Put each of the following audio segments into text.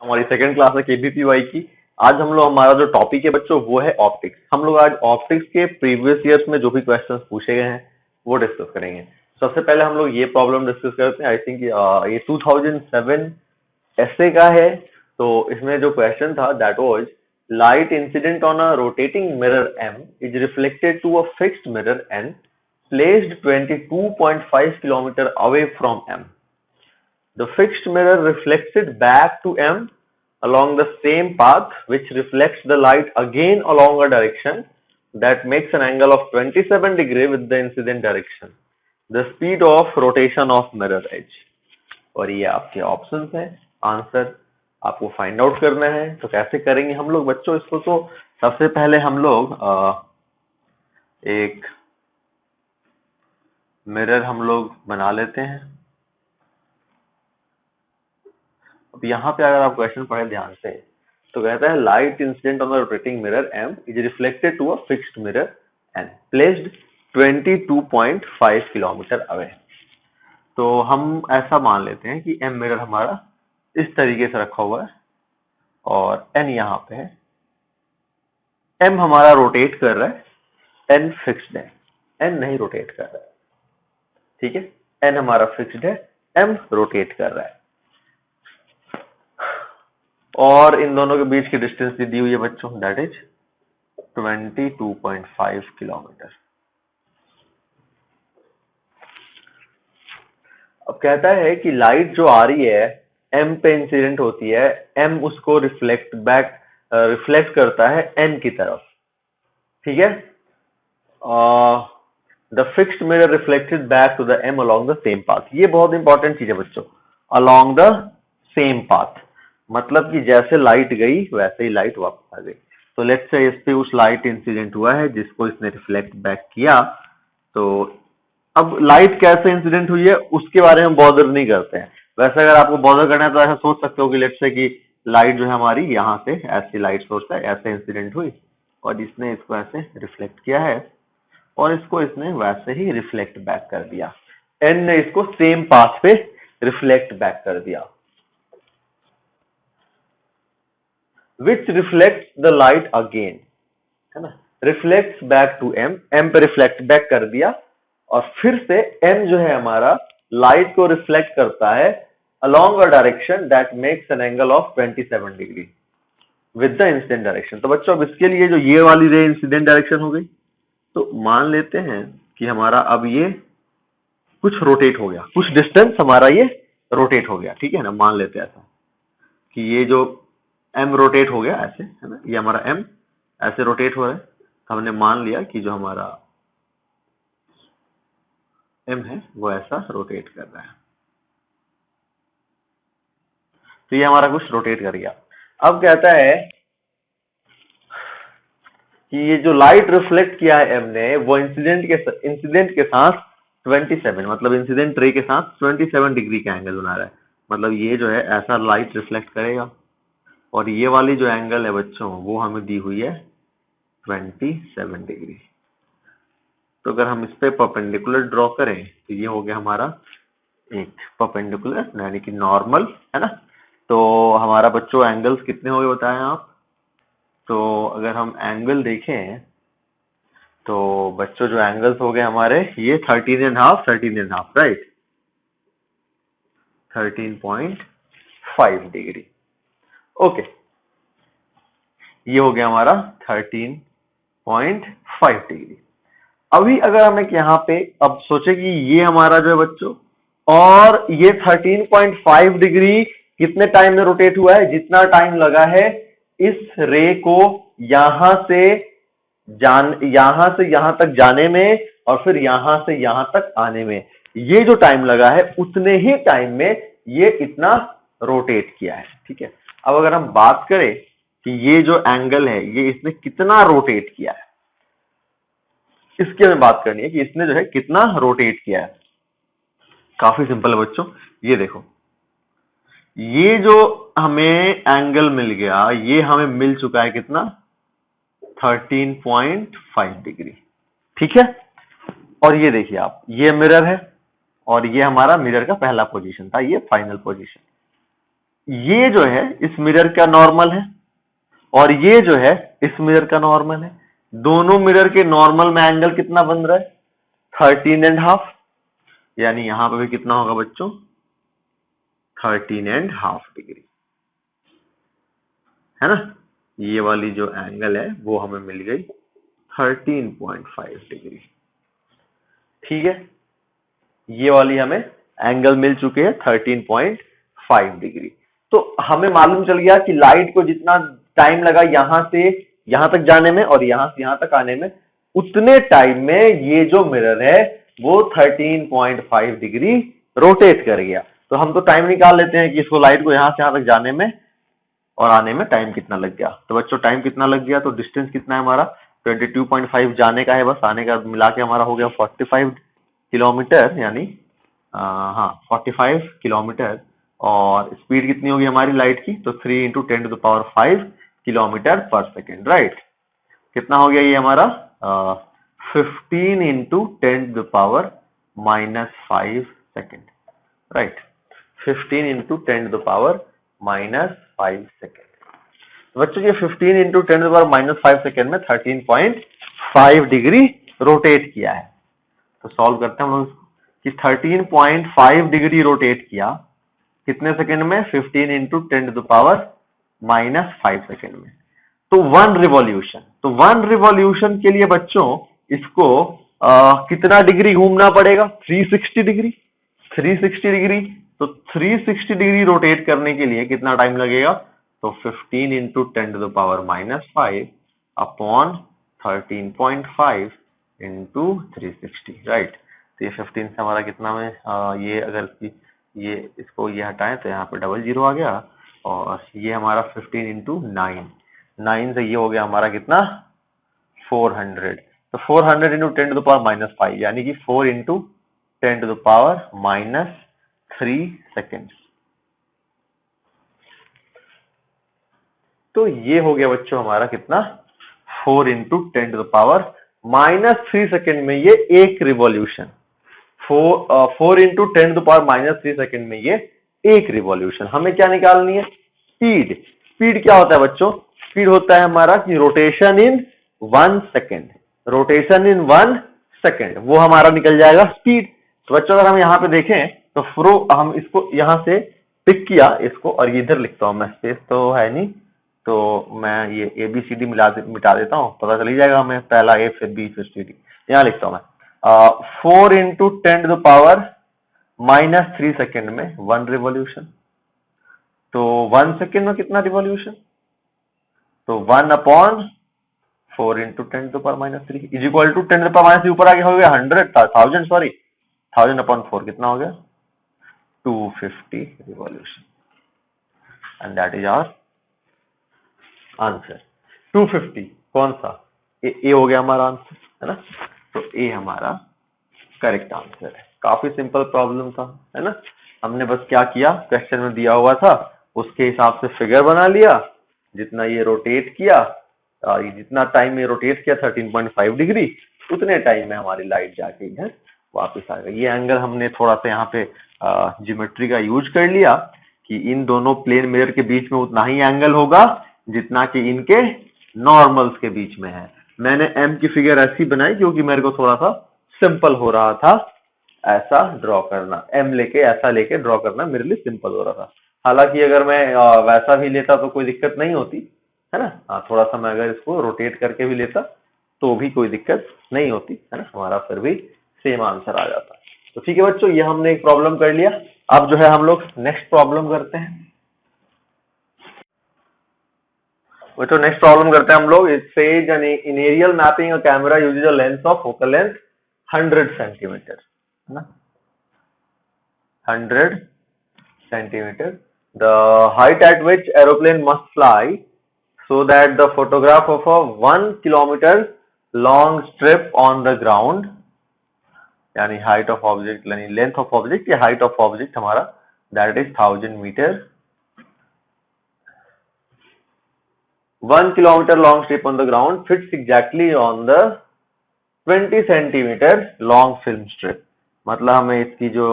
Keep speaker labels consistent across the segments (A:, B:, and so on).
A: हमारी second class है केबीपीवाई की। आज हम लोग हमारा जो टॉपिक है बच्चों वो है ऑप्टिक्स। हम लोग आज ऑप्टिक्स के प्रीवियस ईयर्स में जो भी क्वेश्चंस पूछे गए हैं वो डिस्कस करेंगे। सबसे पहले हम लोग ये प्रॉब्लम डिस्कस करते हैं। आई थिंक ये 2007 ऐसे का है। तो इसमें जो क्वेश्चन था that was light incident on a rotating mirror M is reflected to a fixed mirror N placed 22.5 kilometre away from M. The fixed mirror reflects it back to M along the same path, which reflects the light again along a direction that makes an angle of 27 degree with the incident direction. The speed of rotation of mirror edge. और ये आपके options हैं, answer आपको find out करना है। तो कैसे करेंगे हम लोग बच्चों इसको? तो सबसे पहले हम लोग एक मिरर हम लोग बना लेते हैं। अब यहाँ पे अगर आप क्वेश्चन पढ़े ध्यान से तो कहता है light incident on the rotating mirror M is reflected to a fixed mirror N placed 22.5 kilometre away. तो हम ऐसा मान लेते हैं कि एम मिरर हमारा इस तरीके से रखा हुआ है और एन यहाँ पे है। एम हमारा रोटेट कर रहा है, एन फिक्स्ड है, एन नहीं रोटेट कर रहा है। ठीक है, एन हमारा फिक्स्ड है, एम रोटेट कर रहा है। और इन दोनों के बीच की डिस्टेंस दी हुई है बच्चों, दैट इज 22.5 किलोमीटर। अब कहता है कि लाइट जो आ रही है एम पे इंसिडेंट होती है, एम उसको रिफ्लेक्ट करता है एन की तरफ। ठीक है, the fixed mirror reflected back to the M along the same path. ये बहुत इंपॉर्टेंट चीज है बच्चों, अलोंग द सेम पाथ मतलब कि जैसे लाइट गई वैसे ही लाइट वापस आ गई। तो लेट्स से इस पे उस लाइट इंसिडेंट हुआ है जिसको इसने रिफ्लेक्ट बैक किया। तो अब लाइट कैसे इंसिडेंट हुई है उसके बारे में बॉदर नहीं करते हैं। वैसे अगर आपको बॉदर करना है तो ऐसा सोच सकते हो कि लेट्स से कि लाइट जो है हमारी यहाँ से ऐसी लाइट सोर्स है, ऐसे इंसिडेंट हुई और इसने इसको ऐसे रिफ्लेक्ट किया है और इसको इसने वैसे ही रिफ्लेक्ट बैक कर दिया। एन ने इसको सेम पाथ पे रिफ्लेक्ट बैक कर दिया, which reflects the light again, है ना, reflects back to M, M पे रिफ्लेक्ट बैक कर दिया और फिर से एम जो है हमारा लाइट को रिफ्लेक्ट करता है along a direction that makes an angle of 27 degree with the incident direction। तो बच्चों अब इसके लिए जो ये वाली रे इंसिडेंट डायरेक्शन हो गई, तो मान लेते हैं कि हमारा अब ये कुछ रोटेट हो गया, कुछ डिस्टेंस हमारा ये रोटेट हो गया। ठीक है ना, मान लेते हैं ऐसा कि ये जो एम रोटेट हो गया ऐसे, है ना, ये हमारा एम ऐसे रोटेट हो रहा है। तो हमने मान लिया कि जो हमारा एम है वो ऐसा रोटेट कर रहा है। तो ये हमारा कुछ रोटेट कर गया। अब कहता है कि ये जो लाइट रिफ्लेक्ट किया है एम ने वो इंसिडेंट के साथ 27 मतलब इंसिडेंट रे के साथ 27 डिग्री का एंगल बना रहा है। मतलब ये जो है ऐसा लाइट रिफ्लेक्ट करेगा और ये वाली जो एंगल है बच्चों वो हमें दी हुई है 27 डिग्री। तो अगर हम इस पे परपेंडिकुलर ड्रॉ करें तो ये हो गया हमारा एक परपेंडिकुलर यानी कि नॉर्मल, है ना। तो हमारा बच्चों एंगल्स कितने हो गए बताएं आप? तो अगर हम एंगल देखें तो बच्चों जो एंगल्स हो गए हमारे ये 13.5 राइट, 13.5 डिग्री। ओके, ये हो गया हमारा 13.5 डिग्री। अभी अगर हम एक यहाँ पे अब सोचे कि ये हमारा जो है बच्चों और ये 13.5 डिग्री कितने टाइम में रोटेट हुआ है? जितना टाइम लगा है इस रे को यहां से यहां तक जाने में और फिर यहां से यहां तक आने में, ये जो टाइम लगा है उतने ही टाइम में ये इतना रोटेट किया है। ठीक है, अब अगर हम बात करें कि ये जो एंगल है ये इसने कितना रोटेट किया है, इसकी हमें बात करनी है कि इसने जो है कितना रोटेट किया है। काफी सिंपल है बच्चों, ये देखो, ये जो हमें एंगल मिल गया ये हमें मिल चुका है कितना? 13.5 डिग्री। ठीक है, और ये देखिए आप, ये मिरर है और ये हमारा मिरर का पहला पोजीशन था, ये फाइनल पोजीशन। ये जो है इस मिरर का नॉर्मल है और ये जो है इस मिरर का नॉर्मल है। दोनों मिरर के नॉर्मल में एंगल कितना बन रहा है? 13.5। यानी यहां पे भी कितना होगा बच्चों? 13.5 डिग्री, है ना। ये वाली जो एंगल है वो हमें मिल गई 13.5 डिग्री। ठीक है, ये वाली हमें एंगल मिल चुके हैं 13.5 डिग्री। तो हमें मालूम चल गया कि लाइट को जितना टाइम लगा यहां से यहां तक जाने में और यहां से यहां तक आने में, उतने टाइम में ये जो मिरर है वो 13.5 डिग्री रोटेट कर गया। तो हम तो टाइम निकाल लेते हैं कि इसको लाइट को यहां से यहां तक जाने में और आने में टाइम कितना लग गया। तो बच्चों टाइम कितना लग गया? तो डिस्टेंस कितना है हमारा? 22.5 जाने का है, बस आने का मिला के हमारा हो गया 45 किलोमीटर, यानी हाँ 45 किलोमीटर। और स्पीड कितनी होगी हमारी लाइट की? तो 3 इंटू 10⁵ किलोमीटर पर सेकेंड, राइट। कितना हो गया ये हमारा? 15 into 10⁻⁻5 second, right. 15 into 10⁻⁻5 second. बच्चों ये 15 इंटू 10⁻⁻5 सेकेंड में 13.5 डिग्री रोटेट किया है। तो सॉल्व करते हैं हम लोग कि 13.5 डिग्री रोटेट किया कितने सेकंड में? 15 इंटू 10⁻⁻5 सेकंड में। तो वन रिवॉल्यूशन, तो वन रिवॉल्यूशन के लिए बच्चों इसको कितना डिग्री घूमना पड़ेगा? 360 डिग्री। 360 डिग्री, तो 360 डिग्री रोटेट करने के लिए कितना टाइम लगेगा? तो 15 इंटू 10⁻⁻5 अपॉन 13.5 इंटू 360, राइट। तो ये 15 से हमारा कितना में ये अगर ये इसको ये हटाएं तो यहाँ पे डबल जीरो आ गया और ये हमारा 15 इंटू 9 से ये हो गया हमारा कितना? 400। तो 400 इंटू 10⁻⁻5 यानी कि 4 इंटू 10⁻³ सेकेंड। तो ये हो गया बच्चों हमारा कितना? 4 इंटू 10⁻³ सेकेंड में ये एक रिवॉल्यूशन। 4 इंटू 10⁻³ सेकेंड में ये एक रिवॉल्यूशन। हमें क्या निकालनी है? स्पीड। स्पीड क्या होता है बच्चों? स्पीड होता है हमारा कि रोटेशन इन 1 सेकेंड। रोटेशन इन 1 सेकेंड, वो हमारा निकल जाएगा स्पीड। तो बच्चों अगर हम यहाँ पे देखें तो हम इसको यहां से पिक किया इसको और इधर लिखता हूं मैं, स्पेस तो है नहीं तो मैं ये ABCD मिटा देता हूँ, पता चल ही जाएगा हमें। पहला A फिर B फिर CD। यहाँ लिखता हूं मैं 4 इंटू 10⁻³ सेकेंड में 1 रिवॉल्यूशन। तो 1 सेकेंड में कितना रिवॉल्यूशन? तो 1 upon 4 into 10⁻³ is equal to 10⁻³ ऊपर आगे हो गया 1000 सॉरी 1000 अपॉन 4 कितना हो गया? 250 revolution. And that is our answer. 250 कौन सा? ए हो गया हमारा आंसर, है ना। तो ए हमारा करेक्ट आंसर है। काफी सिंपल प्रॉब्लम था, है ना। हमने बस क्या किया, क्वेश्चन में दिया हुआ था उसके हिसाब से फिगर बना लिया, जितना ये रोटेट किया जितना टाइम में रोटेट किया 13.5 डिग्री, उतने टाइम में हमारी लाइट जाके इधर वापस आ गई। ये एंगल हमने थोड़ा सा यहाँ पे ज्योमेट्री का यूज कर लिया कि इन दोनों प्लेन मिरर के बीच में उतना ही एंगल होगा जितना कि इनके नॉर्मल्स के बीच में है। मैंने एम की फिगर ऐसी बनाई क्योंकि मेरे को थोड़ा सा सिंपल हो रहा था ऐसा ड्रॉ करना, एम लेके ऐसा लेके ड्रॉ करना मेरे लिए सिंपल हो रहा था। हालांकि अगर मैं वैसा भी लेता तो कोई दिक्कत नहीं होती, है ना। हाँ, थोड़ा सा मैं अगर इसको रोटेट करके भी लेता तो भी कोई दिक्कत नहीं होती, है ना, हमारा फिर भी सेम आंसर आ जाता। तो ठीक है बच्चों, ये हमने एक प्रॉब्लम कर लिया। अब जो है हम लोग नेक्स्ट प्रॉब्लम करते हैं। बच्चों नेक्स्ट प्रॉब्लम करते हैं हम लोग। It says in aerial mapping a camera uses a length of focal length 100 centimetre, है ना, 100 centimeter. The height at which aeroplane must fly so that the photograph of a 1 kilometer long strip on the ground, यानी height of object यानी length of object या height of object हमारा that is 1000 meter. 1 kilometer long strip on the ground fits exactly on the 20 centimeter long film strip. मतलब हमें इसकी जो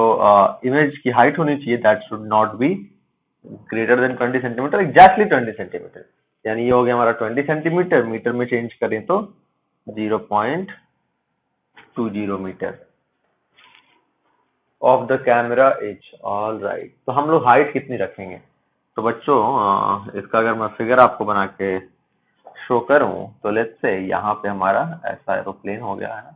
A: image की height होनी चाहिए that should not be greater than 20 centimetre, exactly 20 centimetre, यानी ये हो गया हमारा 20 सेंटीमीटर, मीटर में चेंज करें तो 0.20 metre of the camera edge. All right, तो हम लोग हाइट कितनी रखेंगे? तो बच्चों इसका अगर मैं फिगर आपको बना के शो करूं तो लेट्स से यहाँ पे हमारा ऐसा एरोप्लेन हो गया है,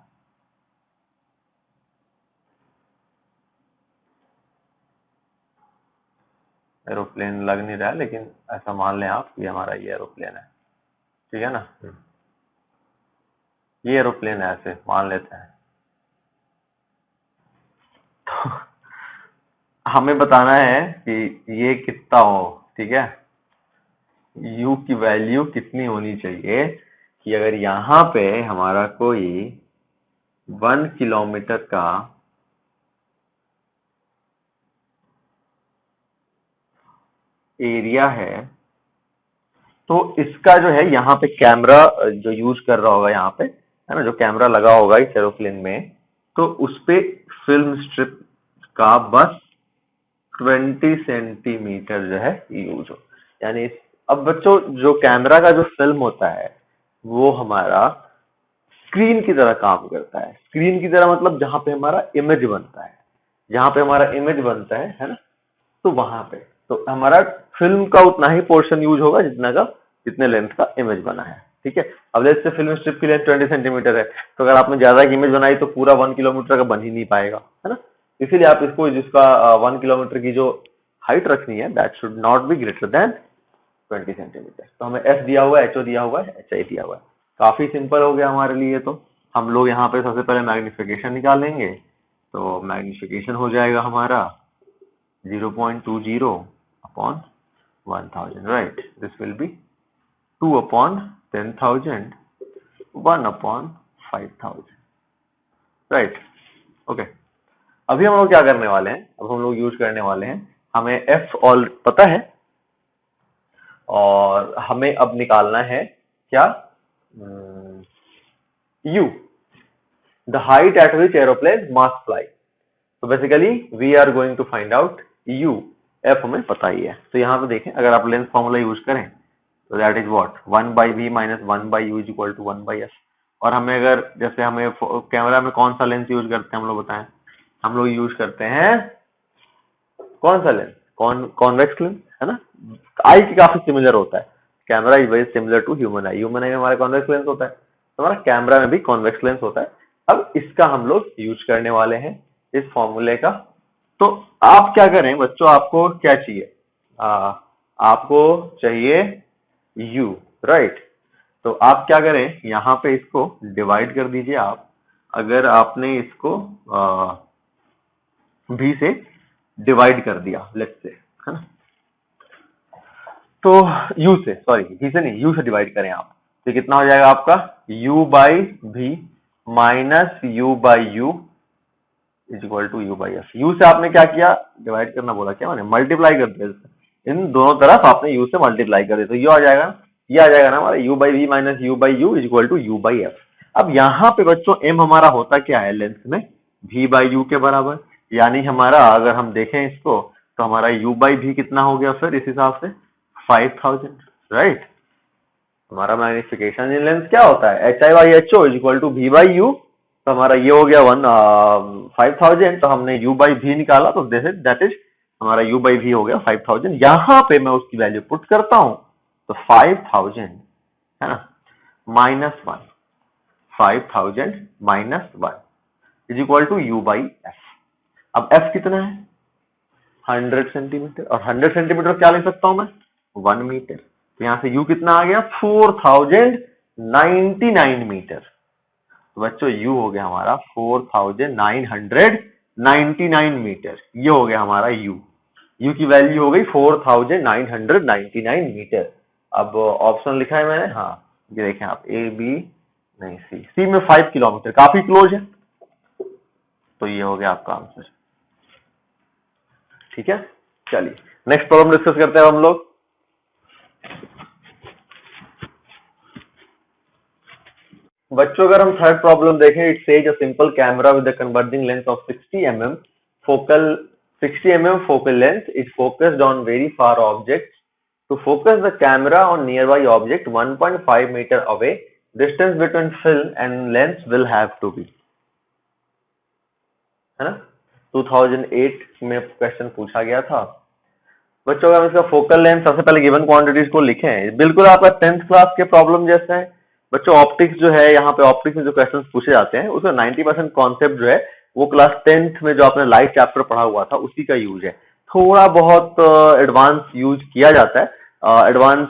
A: एरोप्लेन लग नहीं रहा है लेकिन ऐसा मान लें आप कि हमारा ये एरोप्लेन है, ठीक है ना, ये एरोप्लेन है, ऐसे मान लेते हैं। तो हमें बताना है कि ये कितना हो, ठीक है, u की वैल्यू कितनी होनी चाहिए कि अगर यहाँ पे हमारा कोई 1 किलोमीटर का एरिया है तो इसका जो है यहाँ पे कैमरा जो यूज कर रहा होगा, यहाँ पे है ना, जो कैमरा लगा होगा इस एरोप्लेन में, तो उस पे फिल्म स्ट्रिप का बस 20 सेंटीमीटर जो है यूज हो, यानी अब बच्चों जो कैमरा का जो फिल्म होता है वो हमारा स्क्रीन की तरह काम करता है। स्क्रीन की तरह मतलब जहां पे हमारा इमेज बनता है, जहां पे हमारा इमेज बनता है ना, तो वहां पे तो हमारा फिल्म का उतना ही पोर्शन यूज होगा जितने लेंथ का इमेज बना है, ठीक है। अब लेट्स से फिल्म स्ट्रिप की लेंथ 20 सेंटीमीटर है, तो अगर आपने ज्यादा की इमेज बनाई तो पूरा 1 किलोमीटर का बन ही नहीं पाएगा, है ना। इसीलिए आप इसको जिसका 1 किलोमीटर की जो हाइट रखनी है that should not be greater than 20 centimetre. तो हमें एफ दिया हुआ है, एचओ दिया हुआ है, एच आई दिया हुआ है। काफी सिंपल हो गया हमारे लिए। तो हम लोग यहाँ पे सबसे पहले मैग्निफिकेशन निकालेंगे, तो मैग्निफिकेशन हो जाएगा हमारा 0.20 upon 1000, right? This will be 2 upon 10,000, 1 upon 5,000, right? Okay. अभी हम लोग क्या करने वाले हैं, अब हम लोग यूज करने वाले हैं, हमें एफ ऑल पता है और हमें अब निकालना है क्या, u, the height at which aeroplane must fly. तो basically we are going to find out u, F हमें पता ही है। तो यहाँ पे देखें, अगर आप लेंथ फॉर्मूला यूज करें तो that is what 1/v minus 1/u is equal to 1/f। और हमें अगर जैसे हमें कैमरा में कौन सा लेंस यूज करते हैं हम लोग बताएं, हम लोग यूज करते हैं कौन सा लेंस, कॉन्वेक्स लेंस, है ना। आई की काफी सिमिलर होता है, camera is very similar to human eye, human eye में हमारा कॉन्वेक्स लेंस होता है, तो हमारा कैमरा में भी कॉन्वेक्स लेंस होता है। अब इसका हम लोग यूज करने वाले हैं इस फॉर्मूले का। तो आप क्या करें बच्चों, आपको क्या चाहिए, आपको चाहिए u, राइट। तो आप क्या करें, यहाँ पे इसको डिवाइड कर दीजिए आप। अगर आपने इसको v से डिवाइड कर दिया लेट्स से, है ना, तो u से, सॉरी v से नहीं, u से डिवाइड करें आप, तो कितना हो जाएगा आपका u by v minus u by u is equal to u by F. u से आपने क्या किया, डिवाइड करना बोला, क्या मैंने मल्टीप्लाई कर दिया, इन दोनों तरफ आपने u से मल्टीप्लाई कर दिया, तो ये आ जाएगा, ये आ जाएगा ना हमारा u by V minus u by U is equal to u by F. अब यहाँ पे बच्चों m हमारा होता क्या है लेंथ में, v बाई यू के बराबर, यानी हमारा अगर हम देखें इसको तो हमारा u बाई v कितना हो गया फिर इस हिसाब से 5000, राइट। हमारा मैग्निफिकेशन इन लेंस क्या होता है, H I by H O is equal to V by U. तो हमारा ये हो गया 5000, तो हमने u बाई v निकाला, तो दैट इज हमारा u बाई v हो गया 5000। यहाँ पे मैं उसकी वैल्यू पुट करता हूं तो 5000 है ना minus 1, 5000 minus 1 is equal to u by F. अब f कितना है 100 सेंटीमीटर, और 100 सेंटीमीटर क्या लिख सकता हूं मैं 1 मीटर। तो यहाँ से u कितना आ गया 4099 मीटर। तो बच्चों u हो गया हमारा 4999 मीटर, ये हो गया हमारा u की वैल्यू हो गई 4999 मीटर। अब ऑप्शन लिखा है मैंने, हाँ ये देखें आप, ए बी नहीं सी में 5 किलोमीटर, काफी क्लोज है, तो ये हो गया आपका आंसर, ठीक है। चलिए नेक्स्ट प्रॉब्लम डिस्कस करते हैं हम लोग। बच्चों अगर हम थर्ड प्रॉब्लम देखें, it says a simple camera with a converging length of 60 mm, focal 60 mm focal length is focused on very far objects. To focus the camera on nearby object 1.5 meter away, distance between film and lens will have to be, है ना। 2008 में question पूछा गया था बच्चों। अगर हम इसका फोकल लेंथ सबसे पहले गिवन क्वांटिटीज को लिखें, बिल्कुल आपका 10th क्लास के प्रॉब्लम जैसा है बच्चों। ऑप्टिक्स जो है, यहाँ पे ऑप्टिक्स में जो क्वेश्चंस पूछे जाते हैं उसमें 90% कॉन्सेप्ट जो है वो क्लास 10th में जो आपने लाइट चैप्टर पढ़ा हुआ था उसी का यूज है। थोड़ा बहुत एडवांस यूज किया जाता है, एडवांस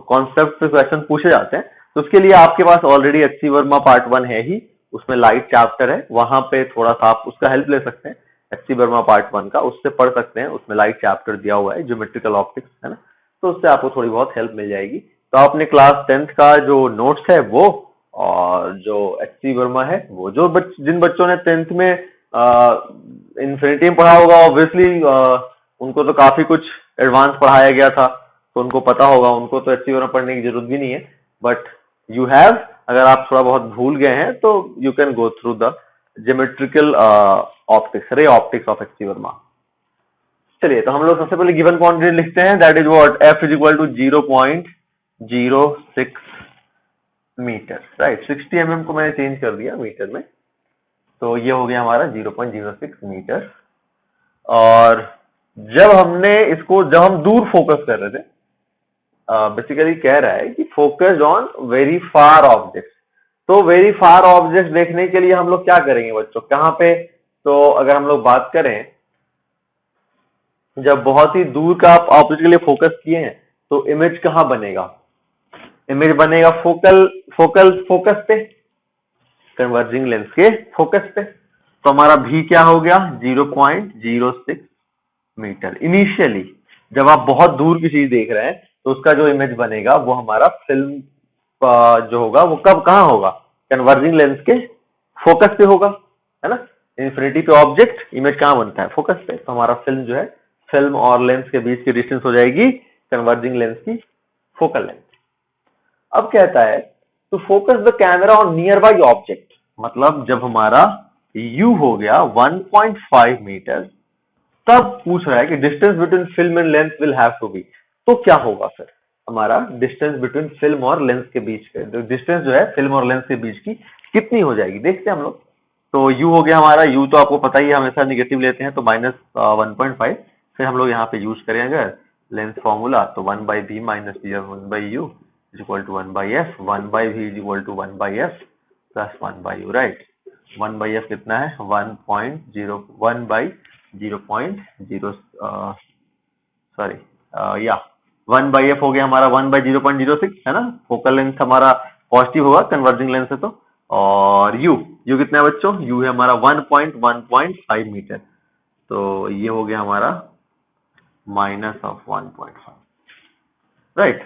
A: कॉन्सेप्ट पे क्वेश्चन पूछे जाते हैं, तो उसके लिए आपके पास ऑलरेडी एचसी वर्मा पार्ट 1 है ही, उसमें लाइट चैप्टर है, वहां पे थोड़ा सा आप उसका हेल्प ले सकते हैं। एचसी वर्मा पार्ट 1 का उससे पढ़ सकते हैं, उसमें लाइट चैप्टर दिया हुआ है, ज्योमेट्रिकल ऑप्टिक्स, है ना। तो उससे आपको थोड़ी बहुत हेल्प मिल जाएगी। तो आपने क्लास 10th का जो नोट्स है वो, और जो एचसी वर्मा है वो, जो जिन बच्चों ने 10th में इन्फिनिटी में पढ़ा होगा ऑब्वियसली उनको तो काफी कुछ एडवांस पढ़ाया गया था, तो उनको पता होगा, उनको तो एचसी वर्मा पढ़ने की जरूरत भी नहीं है। बट यू हैव, अगर आप थोड़ा बहुत भूल गए हैं तो you can go through the geometrical optics, ray optics of HC Verma. चलिए, तो हम लोग सबसे पहले गिवन क्वांटिटी लिखते हैं, that is what, F is equal to 0.06 metre, right. 60 mm को मैंने चेंज कर दिया मीटर में, तो ये हो गया हमारा 0.06 मीटर। और जब हम दूर फोकस कर रहे थे, बेसिकली कह रहा है कि focus on very far object. तो वेरी फार ऑब्जेक्ट देखने के लिए हम लोग क्या करेंगे बच्चों, कहाँ पे, तो अगर हम लोग बात करें, जब बहुत ही दूर का आप ऑब्जेक्ट के लिए फोकस किए हैं तो इमेज कहाँ बनेगा, इमेज बनेगा फोकस पे, कन्वर्जिंग लेंस के फोकस पे। तो हमारा भी क्या हो गया, 0.06 मीटर। इनिशियली जब आप बहुत दूर की चीज देख रहे हैं तो उसका जो इमेज बनेगा वो हमारा फिल्म जो होगा वो कब कहाँ होगा, कन्वर्जिंग लेंस के फोकस पे होगा, है ना। इन्फिनिटी पे ऑब्जेक्ट इमेज कहाँ बनता है, फोकस पे। तो हमारा फिल्म जो है, फिल्म और लेंस के बीच की डिस्टेंस हो जाएगी कन्वर्जिंग लेंस की फोकल लेंथ। अब कहता है to focus the camera on nearby object, मतलब जब हमारा यू हो गया 1.5 मीटर, तब पूछ रहा है कि distance between film and lens will have to be. तो क्या होगा फिर, हमारा डिस्टेंस बिटवीन फिल्म और लेंस के बीच का डिस्टेंस जो है फिल्म और लेंस के बीच की कितनी हो जाएगी, देखते हैं हम लोग। तो u हो गया हमारा, u तो आपको पता ही है हमेशा निगेटिव लेते हैं, तो -1.5। फिर हम लोग यहाँ पे यूज करें अगर लेंस फॉर्मूला, तो 1/b minus B 1/u is equal to 1/f, 1/v is equal to 1/f plus 1/u, right. 1/f कितना है, 1/f हो गया हमारा 1/0.06, है ना। फोकल लेंथ हमारा पॉजिटिव होगा कन्वर्जिंग लेंस है तो। और u कितना है बच्चों, u है हमारा 1.5 मीटर, तो ये हो गया हमारा माइनस ऑफ 1.5, राइट।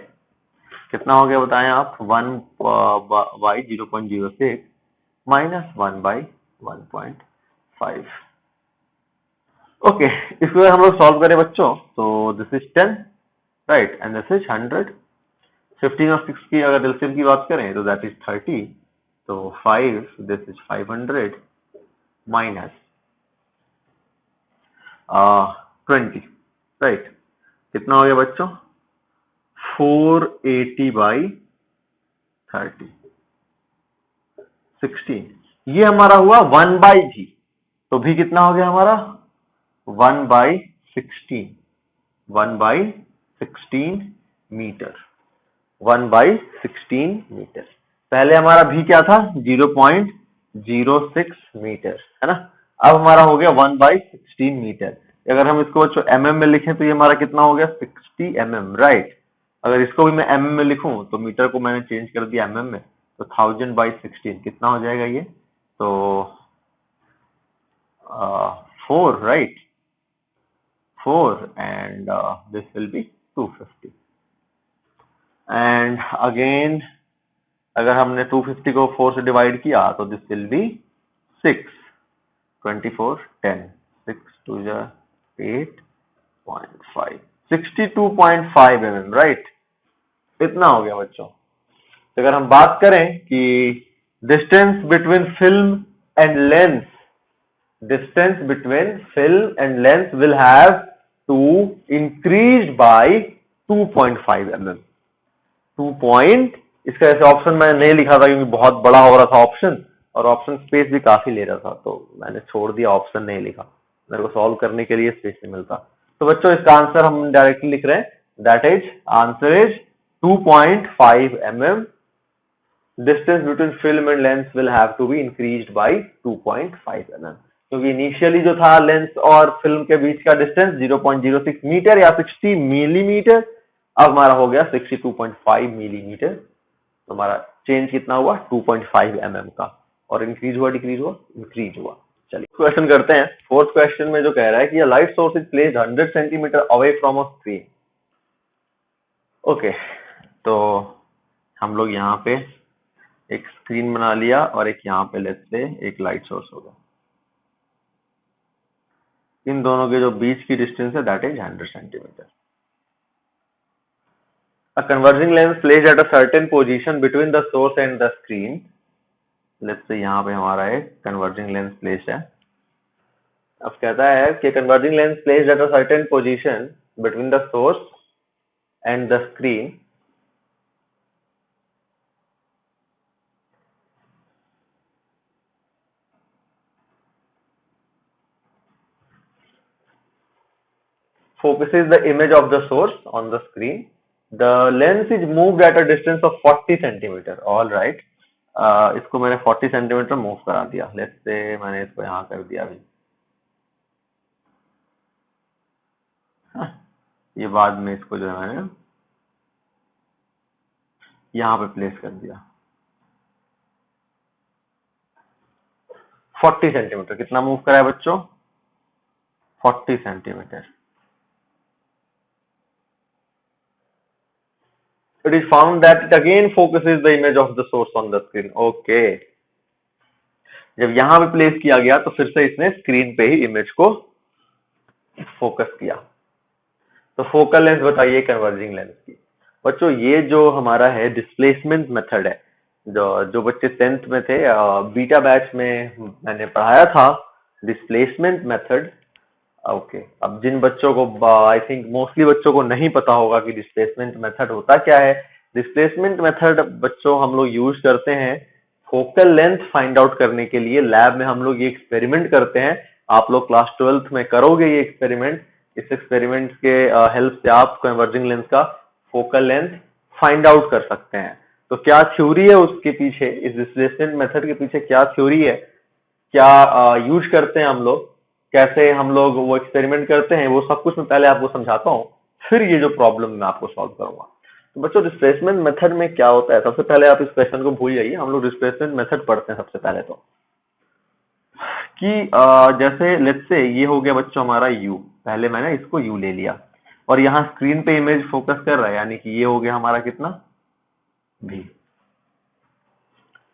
A: कितना हो गया बताएं आप, 1/0.06 माइनस 1/1.5। ओके, इसको हम लोग सॉल्व करें बच्चों, तो this is 10, right, and this is 100। 15 और 6 की अगर एलसीएम की बात करें तो दैट इज 30, तो 5, दिस इज 500 माइनस 20, राइट। कितना हो गया बच्चों, 480/30, 16। ये हमारा हुआ 1/v, तो भी कितना हो गया हमारा 1/16, 1/16 मीटर, 1/16 मीटर। पहले हमारा भी क्या था, 0.06 मीटर, है ना। अब हमारा हो गया 1/16 मीटर। अगर हम इसको mm में लिखें तो ये हमारा कितना हो गया, 60 mm, राइट। अगर इसको भी मैं mm में लिखूं तो मीटर को मैंने चेंज कर दिया mm में, तो 1000/16 कितना हो जाएगा ये, तो 4, right, 4, and this will be 250। And again अगर हमने 250 को 4 से डिवाइड किया तो दिस विल बी 6, 24, 10, 6 2 जा 8.5, 62.5 mm, राइट। इतना हो गया बच्चों। तो अगर हम बात करें कि distance between film and lens distance between film and lens will have to increased by 2.5 mm. 2 point, इसका ऐसे ऑप्शन मैं नहीं लिखा था क्योंकि बहुत बड़ा हो रहा था ऑप्शन और ऑप्शन स्पेस भी काफी ले रहा था, तो मैंने छोड़ दिया, ऑप्शन नहीं लिखा, मेरे को सॉल्व करने के लिए स्पेस नहीं मिलता। तो बच्चों इसका आंसर हम डायरेक्टली लिख रहे हैं, that is answer is 2.5 mm. Distance between film and lens will have to be increased by 2.5 mm. क्योंकि इनिशियली जो था लेंस और फिल्म के बीच का डिस्टेंस 0.06 मीटर या 60 मिलीमीटर, अब हमारा हो गया 62.5 मिलीमीटर। तो हमारा चेंज कितना हुआ 2.5 mm का, और इंक्रीज हुआ डिक्रीज हुआ, इंक्रीज हुआ। चलिए क्वेश्चन करते हैं। फोर्थ क्वेश्चन में जो कह रहा है कि light source is placed 100 centimetre away from a screen. Okay, तो हम लोग यहाँ पे एक स्क्रीन बना लिया और एक यहाँ पे लेट्स से एक लाइट सोर्स होगा, इन दोनों के जो बीच की डिस्टेंस है that is 100 centimetre. A converging lens placed at a certain position between the source and the screen. Let's say यहाँ पे हमारा एक converging lens placed है। अब कहता है कि converging lens placed at a certain position between the source and the screen focuses the image of the source on the screen. The lens is moved at a distance of 40 centimeter. All right. इसको मैंने 40 centimetre move करा दिया। Let's say मैंने इसको यहाँ कर दिया अभी, ये बाद में इसको जो है मैंने यहाँ पे प्लेस कर दिया। 40 सेंटीमीटर कितना मूव करा है बच्चों? 40 centimetre. It is found that it again focuses the image of the source on the screen. Okay. जब यहाँ पे प्लेस किया गया तो फिर से इसने स्क्रीन पे ही इमेज को फोकस किया। तो फोकल लेंथ बताइए कन्वर्जिंग लेंस की। बच्चों ये जो हमारा है डिस्प्लेसमेंट मेथड है, जो बच्चे 10th में थे, बीटा बैच में मैंने पढ़ाया था डिस्प्लेसमेंट मेथड। ओके, अब जिन बच्चों को आई थिंक मोस्टली बच्चों को नहीं पता होगा कि डिस्प्लेसमेंट मेथड होता क्या है। डिस्प्लेसमेंट मेथड बच्चों हम लोग यूज करते हैं फोकल लेंथ फाइंड आउट करने के लिए। लैब में हम लोग ये एक्सपेरिमेंट करते हैं, आप लोग क्लास 12th में करोगे ये एक्सपेरिमेंट। इस एक्सपेरिमेंट के हेल्प से आप कन्वर्जिंग लेंस का फोकल लेंथ फाइंड आउट कर सकते हैं। तो क्या थ्योरी है उसके पीछे, इस डिस्प्लेसमेंट मेथड के पीछे क्या थ्योरी है, क्या यूज करते हैं हम लोग, कैसे हम लोग वो एक्सपेरिमेंट करते हैं, वो सब कुछ मैं पहले आपको समझाता हूँ, फिर ये जो प्रॉब्लम मैं आपको सॉल्व करूंगा। तो बच्चों डिस्प्लेसमेंट मेथड में क्या होता है, सबसे पहले आप इस क्वेश्चन को भूल जाइए, हम लोग डिस्प्लेसमेंट मेथड पढ़ते हैं सबसे पहले। तो कि जैसे लेट्स से ये हो गया बच्चों हमारा u, पहले मैंने इसको u ले लिया और यहाँ स्क्रीन पे इमेज फोकस कर रहा है, यानी कि ये हो गया हमारा कितना v,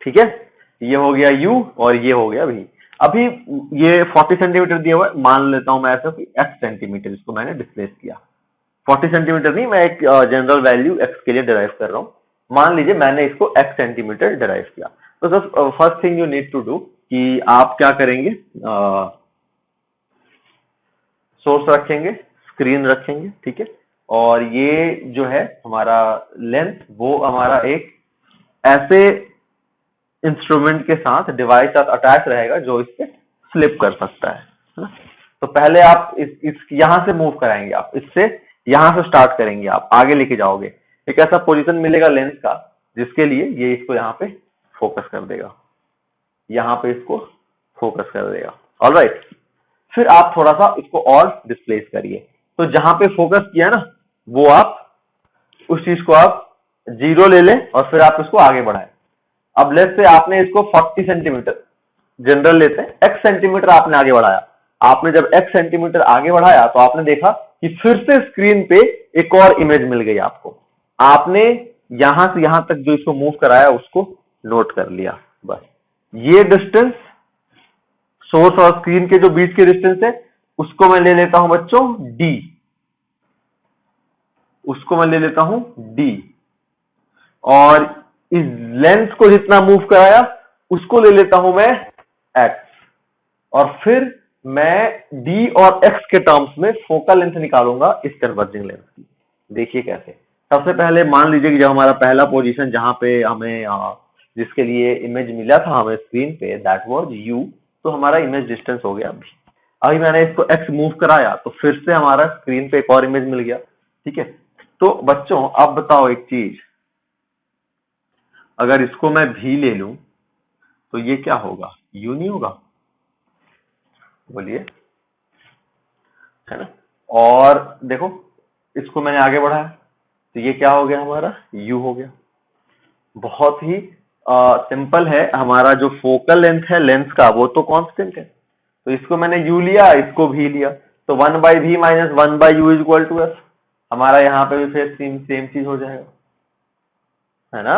A: ठीक है, ये हो गया u और ये हो गया v। अभी ये 40 सेंटीमीटर दिया हुआ है, मान लेता हूं मैं ऐसा कि x सेंटीमीटर इसको मैंने डिस्प्लेस किया। 40 सेंटीमीटर नहीं, मैं एक जनरल वैल्यू x के लिए डिराइव कर रहा हूं। मान लीजिए मैंने इसको x सेंटीमीटर डिराइव किया। तो sir first thing you need to do कि आप क्या करेंगे, सोर्स रखेंगे, स्क्रीन रखेंगे, ठीक है, और ये जो है हमारा लेंथ वो हमारा एक ऐसे इंस्ट्रूमेंट के साथ डिवाइस साथ अटैच रहेगा जो इस पे फ्लिप कर सकता है ना। तो पहले आप इस यहां से मूव कराएंगे, आप इससे यहां से स्टार्ट करेंगे, आप आगे लेके जाओगे, एक ऐसा पोजीशन मिलेगा लेंस का जिसके लिए ये इसको यहाँ पे फोकस कर देगा, यहाँ पे इसको फोकस कर देगा। ऑलराइट, फिर आप थोड़ा सा इसको और डिस्प्लेस करिए, तो जहां पे फोकस किया ना वो आप उस चीज को आप 0 ले लें और फिर आप इसको आगे बढ़ाएं। अब लेट्स से आपने इसको 40 सेंटीमीटर जनरल लेते हैं, x सेंटीमीटर आपने आगे बढ़ाया। आपने जब x सेंटीमीटर आगे बढ़ाया तो आपने देखा कि फिर से स्क्रीन पे एक और इमेज मिल गई आपको। आपने यहां से यहां तक जो इसको मूव कराया उसको नोट कर लिया। बस ये डिस्टेंस सोर्स और स्क्रीन के जो बीच के डिस्टेंस है उसको मैं ले लेता हूं बच्चों d, उसको मैं ले लेता हूं d, और इस लेंस को जितना मूव कराया उसको ले लेता हूं मैं x, और फिर मैं d और x के टर्म्स में फोकल लेंथ निकालूंगा इस कन्वर्जिंग लेंथ की। देखिए कैसे। सबसे पहले मान लीजिए कि जब हमारा पहला पोजीशन जहां पे हमें जिसके लिए इमेज मिला था हमें स्क्रीन पे, दैट वाज u, तो हमारा इमेज डिस्टेंस हो गया v। अभी मैंने इसको x मूव कराया तो फिर से हमारा स्क्रीन पे एक और इमेज मिल गया। ठीक है, तो बच्चों अब बताओ एक चीज, अगर इसको मैं v ले लूं तो ये क्या होगा, u नहीं होगा? बोलिए, है ना। और देखो इसको मैंने आगे बढ़ाया तो ये क्या हो गया, हमारा u हो गया। बहुत ही सिंपल है, हमारा जो फोकल लेंथ है लेंस का वो तो कांस्टेंट है, तो इसको मैंने u लिया, इसको v लिया, तो 1/v minus 1/u is equal to f। हमारा यहाँ पे भी फिर सेम चीज हो जाएगा, है ना।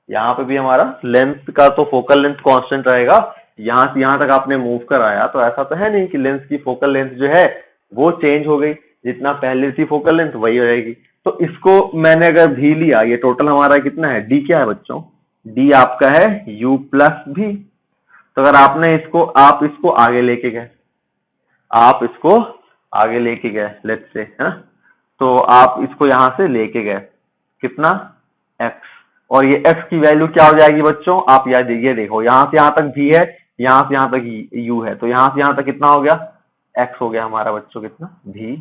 A: यहाँ पे भी हमारा लेंथ का तो फोकल लेंथ कांस्टेंट रहेगा। यहाँ से यहाँ तक आपने मूव कराया तो ऐसा तो है नहीं कि लेंस की फोकल लेंथ जो है वो चेंज हो गई, जितना पहले थी फोकल लेंथ वही रहेगी। तो इसको मैंने अगर भी लिया, ये टोटल हमारा कितना है, डी क्या है बच्चों, डी आपका है u प्लस भी। तो अगर आपने इसको आप इसको आगे लेके गए, आप इसको आगे लेके गए लेट्स से, है ना, तो आप इसको यहां से लेके गए कितना, x, और ये x की वैल्यू क्या हो जाएगी बच्चों, आप याद ये देखो, यहां से यहां तक v है, यहां से यहां तक u है, तो यहां से यहां तक कितना हो गया, x हो गया हमारा बच्चों कितना, v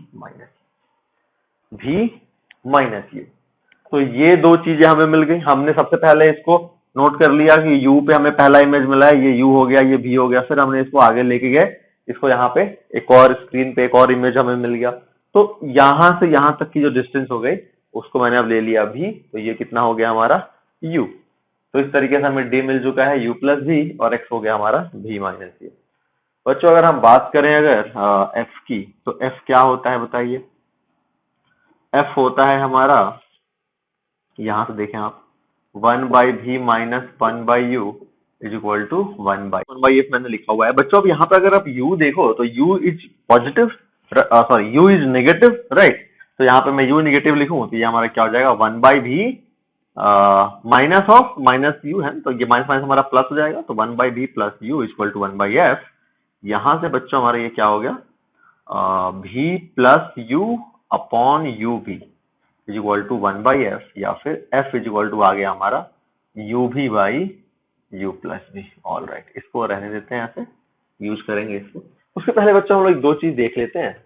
A: माइनस u। तो ये दो चीजें हमें मिल गई। हमने सबसे पहले इसको नोट कर लिया कि u पे हमें पहला इमेज मिला है, ये u हो गया, ये v हो गया, फिर हमने इसको आगे लेके गए, इसको यहाँ पे एक और स्क्रीन पे एक और इमेज हमें मिल गया, तो यहां से यहां तक की जो डिस्टेंस हो गई उसको मैंने अब ले लिया v, तो ये कितना हो गया हमारा u। तो इस तरीके से हमें d मिल चुका है u प्लस v, और x हो गया हमारा v माइनस u। बच्चों अगर हम बात करें अगर f की, तो f क्या होता है बताइए, f होता है हमारा, यहां से देखें आप, 1/v minus 1/u is equal to 1/f मैंने लिखा हुआ है बच्चों। अब यहाँ पे अगर आप u देखो तो u is positive, sorry u is negative, right. तो यहाँ पे मैं u नेगेटिव लिखूं तो ये हमारा क्या हो जाएगा, 1/v minus of minus u है, तो ये माइनस माइनस हमारा प्लस हो जाएगा, तो 1/v plus u is equal to 1/f। यहाँ से बच्चों हमारा ये क्या हो गया, v plus u upon uv is equal to 1/f, या फिर f इज इक्वल टू आ गया हमारा uv by u plus v। All right, इसको रहने देते हैं, ऐसे यूज करेंगे इसको। उसके पहले बच्चों हम लोग दो चीज देख लेते हैं।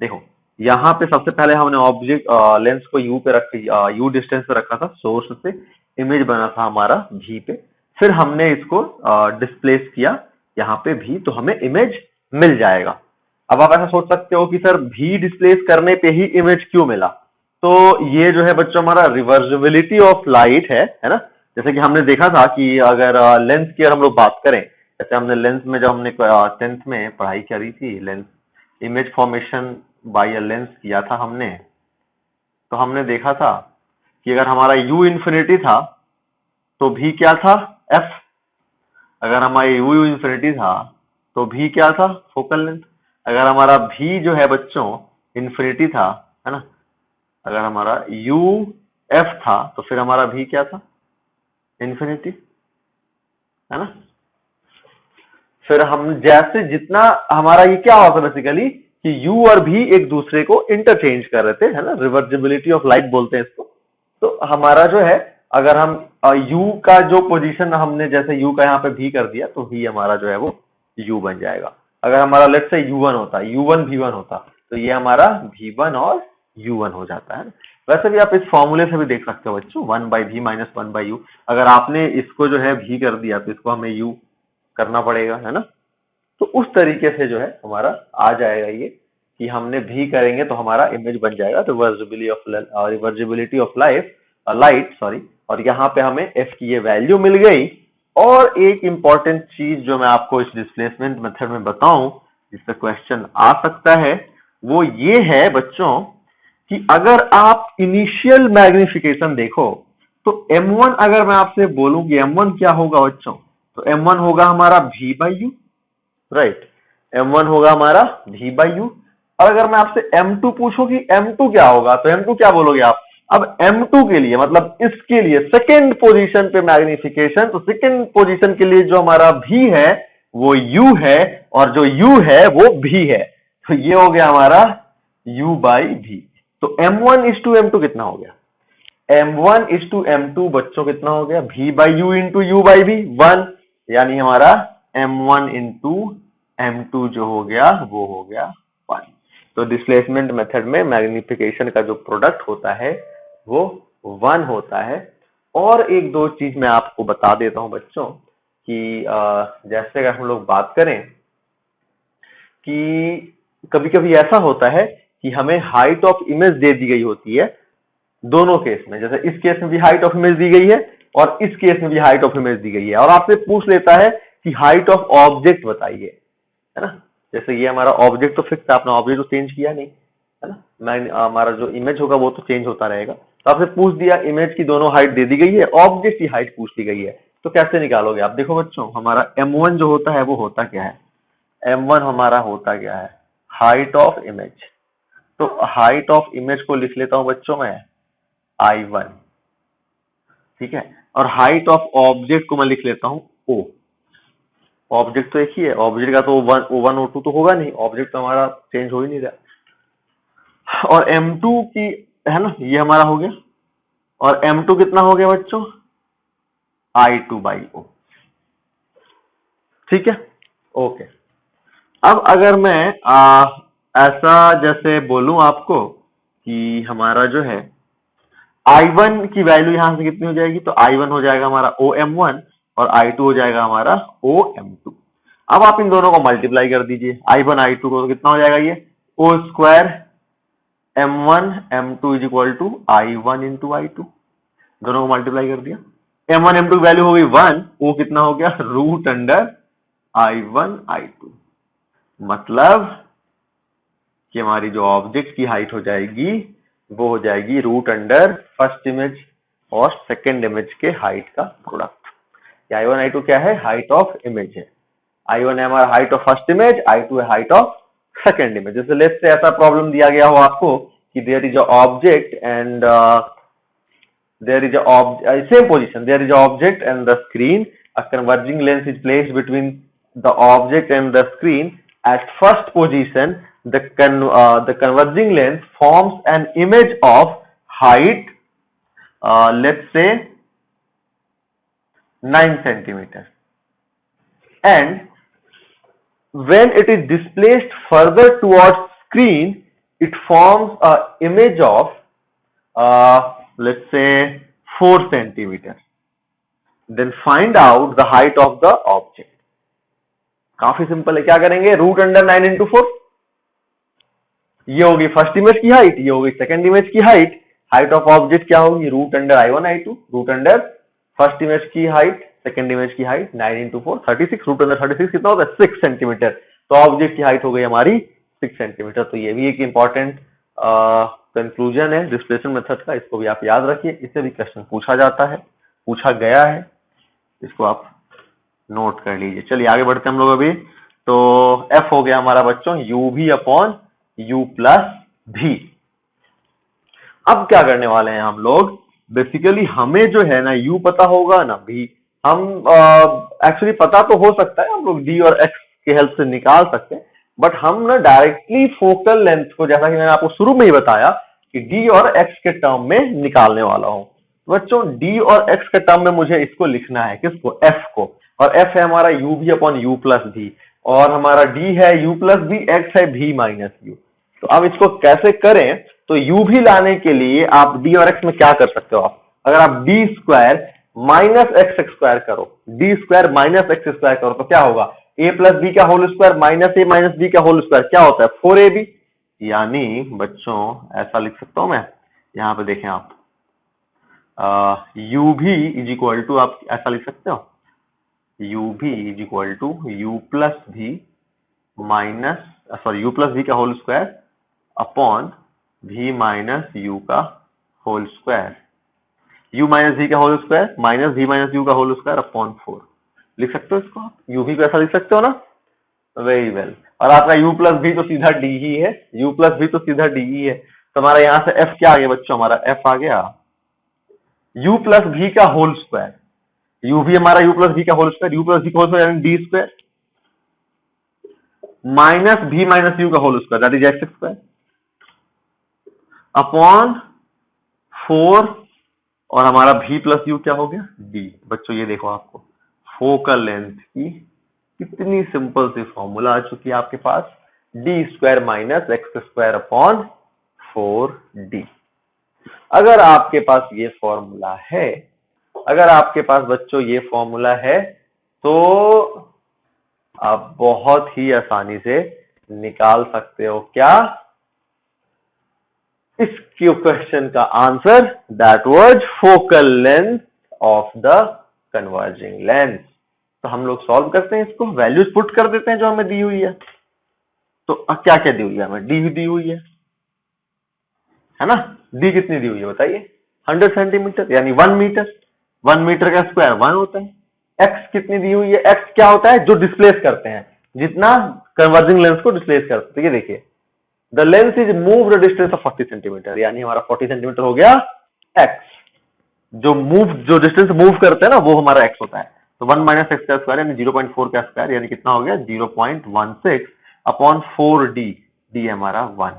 A: देखो यहाँ पे सबसे पहले हमने ऑब्जेक्ट लेंस को u पे रख u डिस्टेंस पे रखा था, सोर्स से इमेज बना था हमारा v पे, फिर हमने इसको डिस्प्लेस किया यहाँ पे v, तो हमें इमेज मिल जाएगा। अब आप ऐसा सोच सकते हो कि सर v डिस्प्लेस करने पे ही इमेज क्यों मिला, तो ये जो है बच्चों हमारा रिवर्सिबिलिटी ऑफ लाइट है ना। जैसे कि हमने देखा था कि अगर लेंस की अगर हम लोग बात करें, जैसे हमने लेंस में जब हमने 10th में पढ़ाई करी थी, lens image formation by a lens किया था हमने, तो हमने देखा था कि अगर हमारा u इंफिनिटी था तो v क्या था, f। अगर हमारा u इंफिनिटी था तो v क्या था, फोकल लेंथ। अगर हमारा v जो है बच्चों इंफिनिटी था, है ना, अगर हमारा u f था तो फिर हमारा v क्या था, इंफिनिटी, है ना। फिर हम जैसे जितना हमारा ये क्या होता है बेसिकली कि u और v एक दूसरे को इंटरचेंज कर रहे थे, है ना, रिवर्सिबिलिटी ऑफ लाइट बोलते हैं इसको। तो हमारा जो है अगर हम u का जो पोजीशन हमने जैसे u का यहाँ पे v कर दिया तो v हमारा जो है वो u बन जाएगा। अगर हमारा लेट्स से u1 होता, u1 v1 होता, तो ये हमारा v1 और u1 हो जाता है। वैसे भी आप इस फॉर्मूले से भी देख सकते हो बच्चों, 1/v माइनस 1/u। अगर आपने इसको जो है v कर दिया तो इसको हमें u करना पड़ेगा, है ना। तो उस तरीके से जो है हमारा आ जाएगा ये कि हमने v करेंगे तो हमारा इमेज बन जाएगा रिवर्सिबिलिटी ऑफ लाइट, सॉरी। और यहाँ पे हमें f की ये वैल्यू मिल गई। और एक इंपॉर्टेंट चीज जो मैं आपको इस डिस्प्लेसमेंट मेथड में बताऊं जिससे क्वेश्चन आ सकता है, वो ये है बच्चों कि अगर आप इनिशियल मैग्निफिकेशन देखो तो m1, अगर मैं आपसे बोलूं कि m1 क्या होगा बच्चों, तो m1 होगा हमारा v/u, राइट। m1 होगा हमारा v/u। और अगर मैं आपसे m2 पूछूं कि m2 क्या होगा, तो m2 क्या बोलोगे आप। अब m2 के लिए मतलब इसके लिए सेकेंड पोजीशन पे मैग्निफिकेशन, तो सेकेंड पोजीशन के लिए जो हमारा v है वो u है और जो u है वो v है, तो ये हो गया हमारा u बाई v। तो m1 इज टू m2 कितना हो गया? m1 इज टू m2 बच्चों कितना हो गया? v by u into u by v 1, यानी हमारा m1 इंटू m2 जो हो गया वो हो गया 1। तो डिस्प्लेसमेंट मेथड में मैग्निफिकेशन का जो प्रोडक्ट होता है वो 1 होता है। और एक दो चीज मैं आपको बता देता हूं बच्चों कि जैसे अगर हम लोग बात करें कि कभी कभी ऐसा होता है कि हमें हाइट ऑफ इमेज दे दी गई होती है दोनों केस में, जैसे इस केस में भी हाइट ऑफ इमेज दी गई है और इस केस में भी हाइट ऑफ इमेज दी गई है, और आपसे पूछ लेता है कि हाइट ऑफ ऑब्जेक्ट बताइए, है ना। जैसे ये हमारा ऑब्जेक्ट तो फिक्स है, आपने ऑब्जेक्ट तो चेंज किया नहीं, है ना। मैं हमारा जो इमेज होगा वो तो चेंज होता रहेगा। तो आपसे पूछ दिया इमेज की दोनों हाइट दे दी गई है, ऑब्जेक्ट की हाइट पूछ दी गई है, तो कैसे निकालोगे आप? देखो बच्चों, हमारा m1 जो होता है वो होता क्या है? m1 हमारा होता क्या है? Height of image. तो हाइट ऑफ इमेज को लिख लेता हूं बच्चों मैं I1, ठीक है। और हाइट ऑफ ऑब्जेक्ट को मैं लिख लेता हूं O। ऑब्जेक्ट तो एक ही है, ऑब्जेक्ट का तो O1 O2 तो होगा नहीं, ऑब्जेक्ट तो हमारा चेंज हो ही नहीं रहा। और M2 की, है ना, ये हमारा हो गया। और M2 कितना हो गया बच्चों? I2 बाई O, ठीक है, ओके। अब अगर मैं ऐसा जैसे बोलूं आपको कि हमारा जो है I1 की वैल्यू यहां से कितनी हो जाएगी? तो I1 हो जाएगा हमारा OM1 और I2 हो जाएगा हमारा OM2। अब आप इन दोनों को मल्टीप्लाई कर दीजिए, I1 I2 को, तो कितना हो जाएगा ये? O square M1 M2 is equal to I1 into I2, दोनों को मल्टीप्लाई कर दिया। M1 M2 की वैल्यू हो गई 1, O कितना हो गया? Root under I1 I2। मतलब कि हमारी जो ऑब्जेक्ट की हाइट हो जाएगी वो हो जाएगी रूट अंडर फर्स्ट इमेज और सेकंड इमेज के हाइट का प्रोडक्ट। I1 I2 क्या है? हाइट ऑफ इमेज है। I1 है हमारा height of first image, I2 है हाइट ऑफ सेकंड इमेज। जैसे लेट्स से ऐसा प्रॉब्लम दिया गया हो आपको कि there is a object and there is a same position, there is an object and the screen, a converging lens is placed between the object and the screen. At first position the converging lens forms an image of height let's say 9 centimeters, and when it is displaced further towards screen it forms a image of let's say 4 centimeters. Then find out the height of the object. काफी simple है, क्या करेंगे? Root under 9 into 4, ये होगी first image की height, ये होगी second image की हाइट। हाइट ऑफ ऑब्जेक्ट क्या होगी? Root under I1 I2, root under first image की हाइट, सेकंड इमेज की हाइट, 9 इंटू 4 36, रूट अंडर 36 कितना होता है? 6 सेंटीमीटर। तो ऑब्जेक्ट की हाइट हो गई हमारी 6 सेंटीमीटर। तो ये भी एक इंपॉर्टेंट कंक्लूजन है डिस्प्लेसमेंट मेथड का, इसको भी आप याद रखिए, इससे भी क्वेश्चन पूछा जाता है, पूछा गया है, इसको आप नोट कर लीजिए। चलिए आगे बढ़ते हैं हम लोग अभी। तो F हो गया हमारा बच्चों UV upon U plus V। अब क्या करने वाले हैं हम लोग? बेसिकली हमें जो है ना U पता होगा ना V, हम एक्चुअली पता तो हो सकता है, हम लोग D और X के हेल्प से निकाल सकते हैं, बट हम ना डायरेक्टली फोकल लेंथ को, जैसा कि मैंने आपको शुरू में ही बताया कि D और X के टर्म में निकालने वाला हूं। बच्चों D और X के टर्म में मुझे इसको लिखना है, किसको? F को। और F है हमारा UV upon U plus V, और हमारा D है U प्लस V, X है V माइनस U। तो अब इसको कैसे करें? तो UV लाने के लिए आप D और X में क्या कर सकते हो? आप अगर आप D square minus X square करो, D square minus X square करो, तो क्या होगा? A प्लस बी का होल स्क्वायर माइनस ए माइनस बी का होल स्क्वायर क्या होता है? 4AB। यानी बच्चों ऐसा लिख सकता हूं मैं, यहां पे देखें आप, UV इज इक्वल टू, आप ऐसा लिख सकते हो, UV is equal to U plus V minus, sorry U plus V का whole square upon V minus U का whole square, U minus V का whole square minus V minus U का whole square upon 4। लिख सकते हो इसको आप, UV को ऐसा लिख सकते हो ना? Very well. और आपका U प्लस V तो सीधा D ही है, U प्लस V तो सीधा D ही है। तो हमारा यहां से F क्या आ गया बच्चों? हमारा F आ गया U प्लस V का होल स्क्वायर, UV हमारा U प्लस V का whole square, U plus V का होल स्क्वायर यानी D स्क्वायर, माइनस भी माइनस यू का whole square that is x square upon 4 और हमारा भी प्लस यू क्या हो गया डी। बच्चों ये देखो आपको फोकल लेंथ की कितनी सिंपल सी फॉर्मूला आ चुकी है आपके पास, D square minus X square upon 4d। अगर आपके पास ये फॉर्मूला है, अगर आपके पास बच्चों ये फॉर्मूला है तो आप बहुत ही आसानी से निकाल सकते हो क्या इस क्वेश्चन का answer, that was focal length of the converging lens. तो हम लोग सॉल्व करते हैं इसको, वैल्यूज पुट कर देते हैं जो हमें दी हुई है। तो क्या क्या दी हुई है हमें, डी दी हुई है ना, डी कितनी दी हुई है बताइए 100 सेंटीमीटर यानी 1 मीटर, 1 मीटर का स्क्वायर 1 होता है। एक्स कितनी दी हुई है, एक्स क्या होता है जो डिस्प्लेस करते हैं, जितना कन्वर्जिंग लेंस को डिस्प्लेस करते हैं। तो ये देखिए the lens is move the distance of 40 centimetre, यानी हमारा 40 सेंटीमीटर हो गया एक्स, जो डिस्टेंस मूव करते हैं ना वो हमारा एक्स होता है। तो 1 माइनस एक्स का स्क्वायर यानी 0.4 का स्क्वायर यानी कितना हो गया 0.16 अपॉन 4d, डी हमारा 1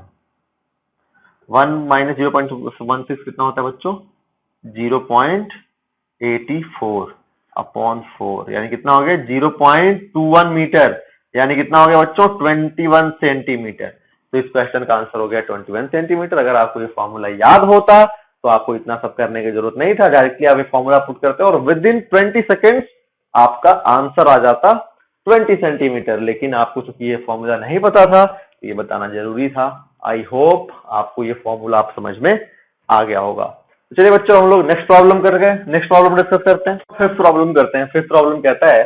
A: माइनस 0.16 कितना होता है बच्चों 0.84 अपॉन 4 यानी कितना हो गया 0.21 मीटर, यानी कितना हो गया बच्चों 21 सेंटीमीटर। तो इस क्वेश्चन का आंसर हो गया 21 सेंटीमीटर। अगर आपको ये फॉर्मूला याद होता तो आपको इतना सब करने की जरूरत नहीं था, डायरेक्टली आप ये फॉर्मूला पुट करते और विद इन 20 सेकेंड्स आपका आंसर आ जाता 20 सेंटीमीटर। लेकिन आपको चूंकि ये फॉर्मूला नहीं पता था तो ये बताना जरूरी था। आई होप आपको ये फॉर्मूला आप समझ में आ गया होगा। तो चलिए बच्चों हम लोग नेक्स्ट प्रॉब्लम कर गए, नेक्स्ट प्रॉब्लम डिस्कस करते हैं। फिफ्थ प्रॉब्लम करते हैं। फिफ्थ प्रॉब्लम कहता है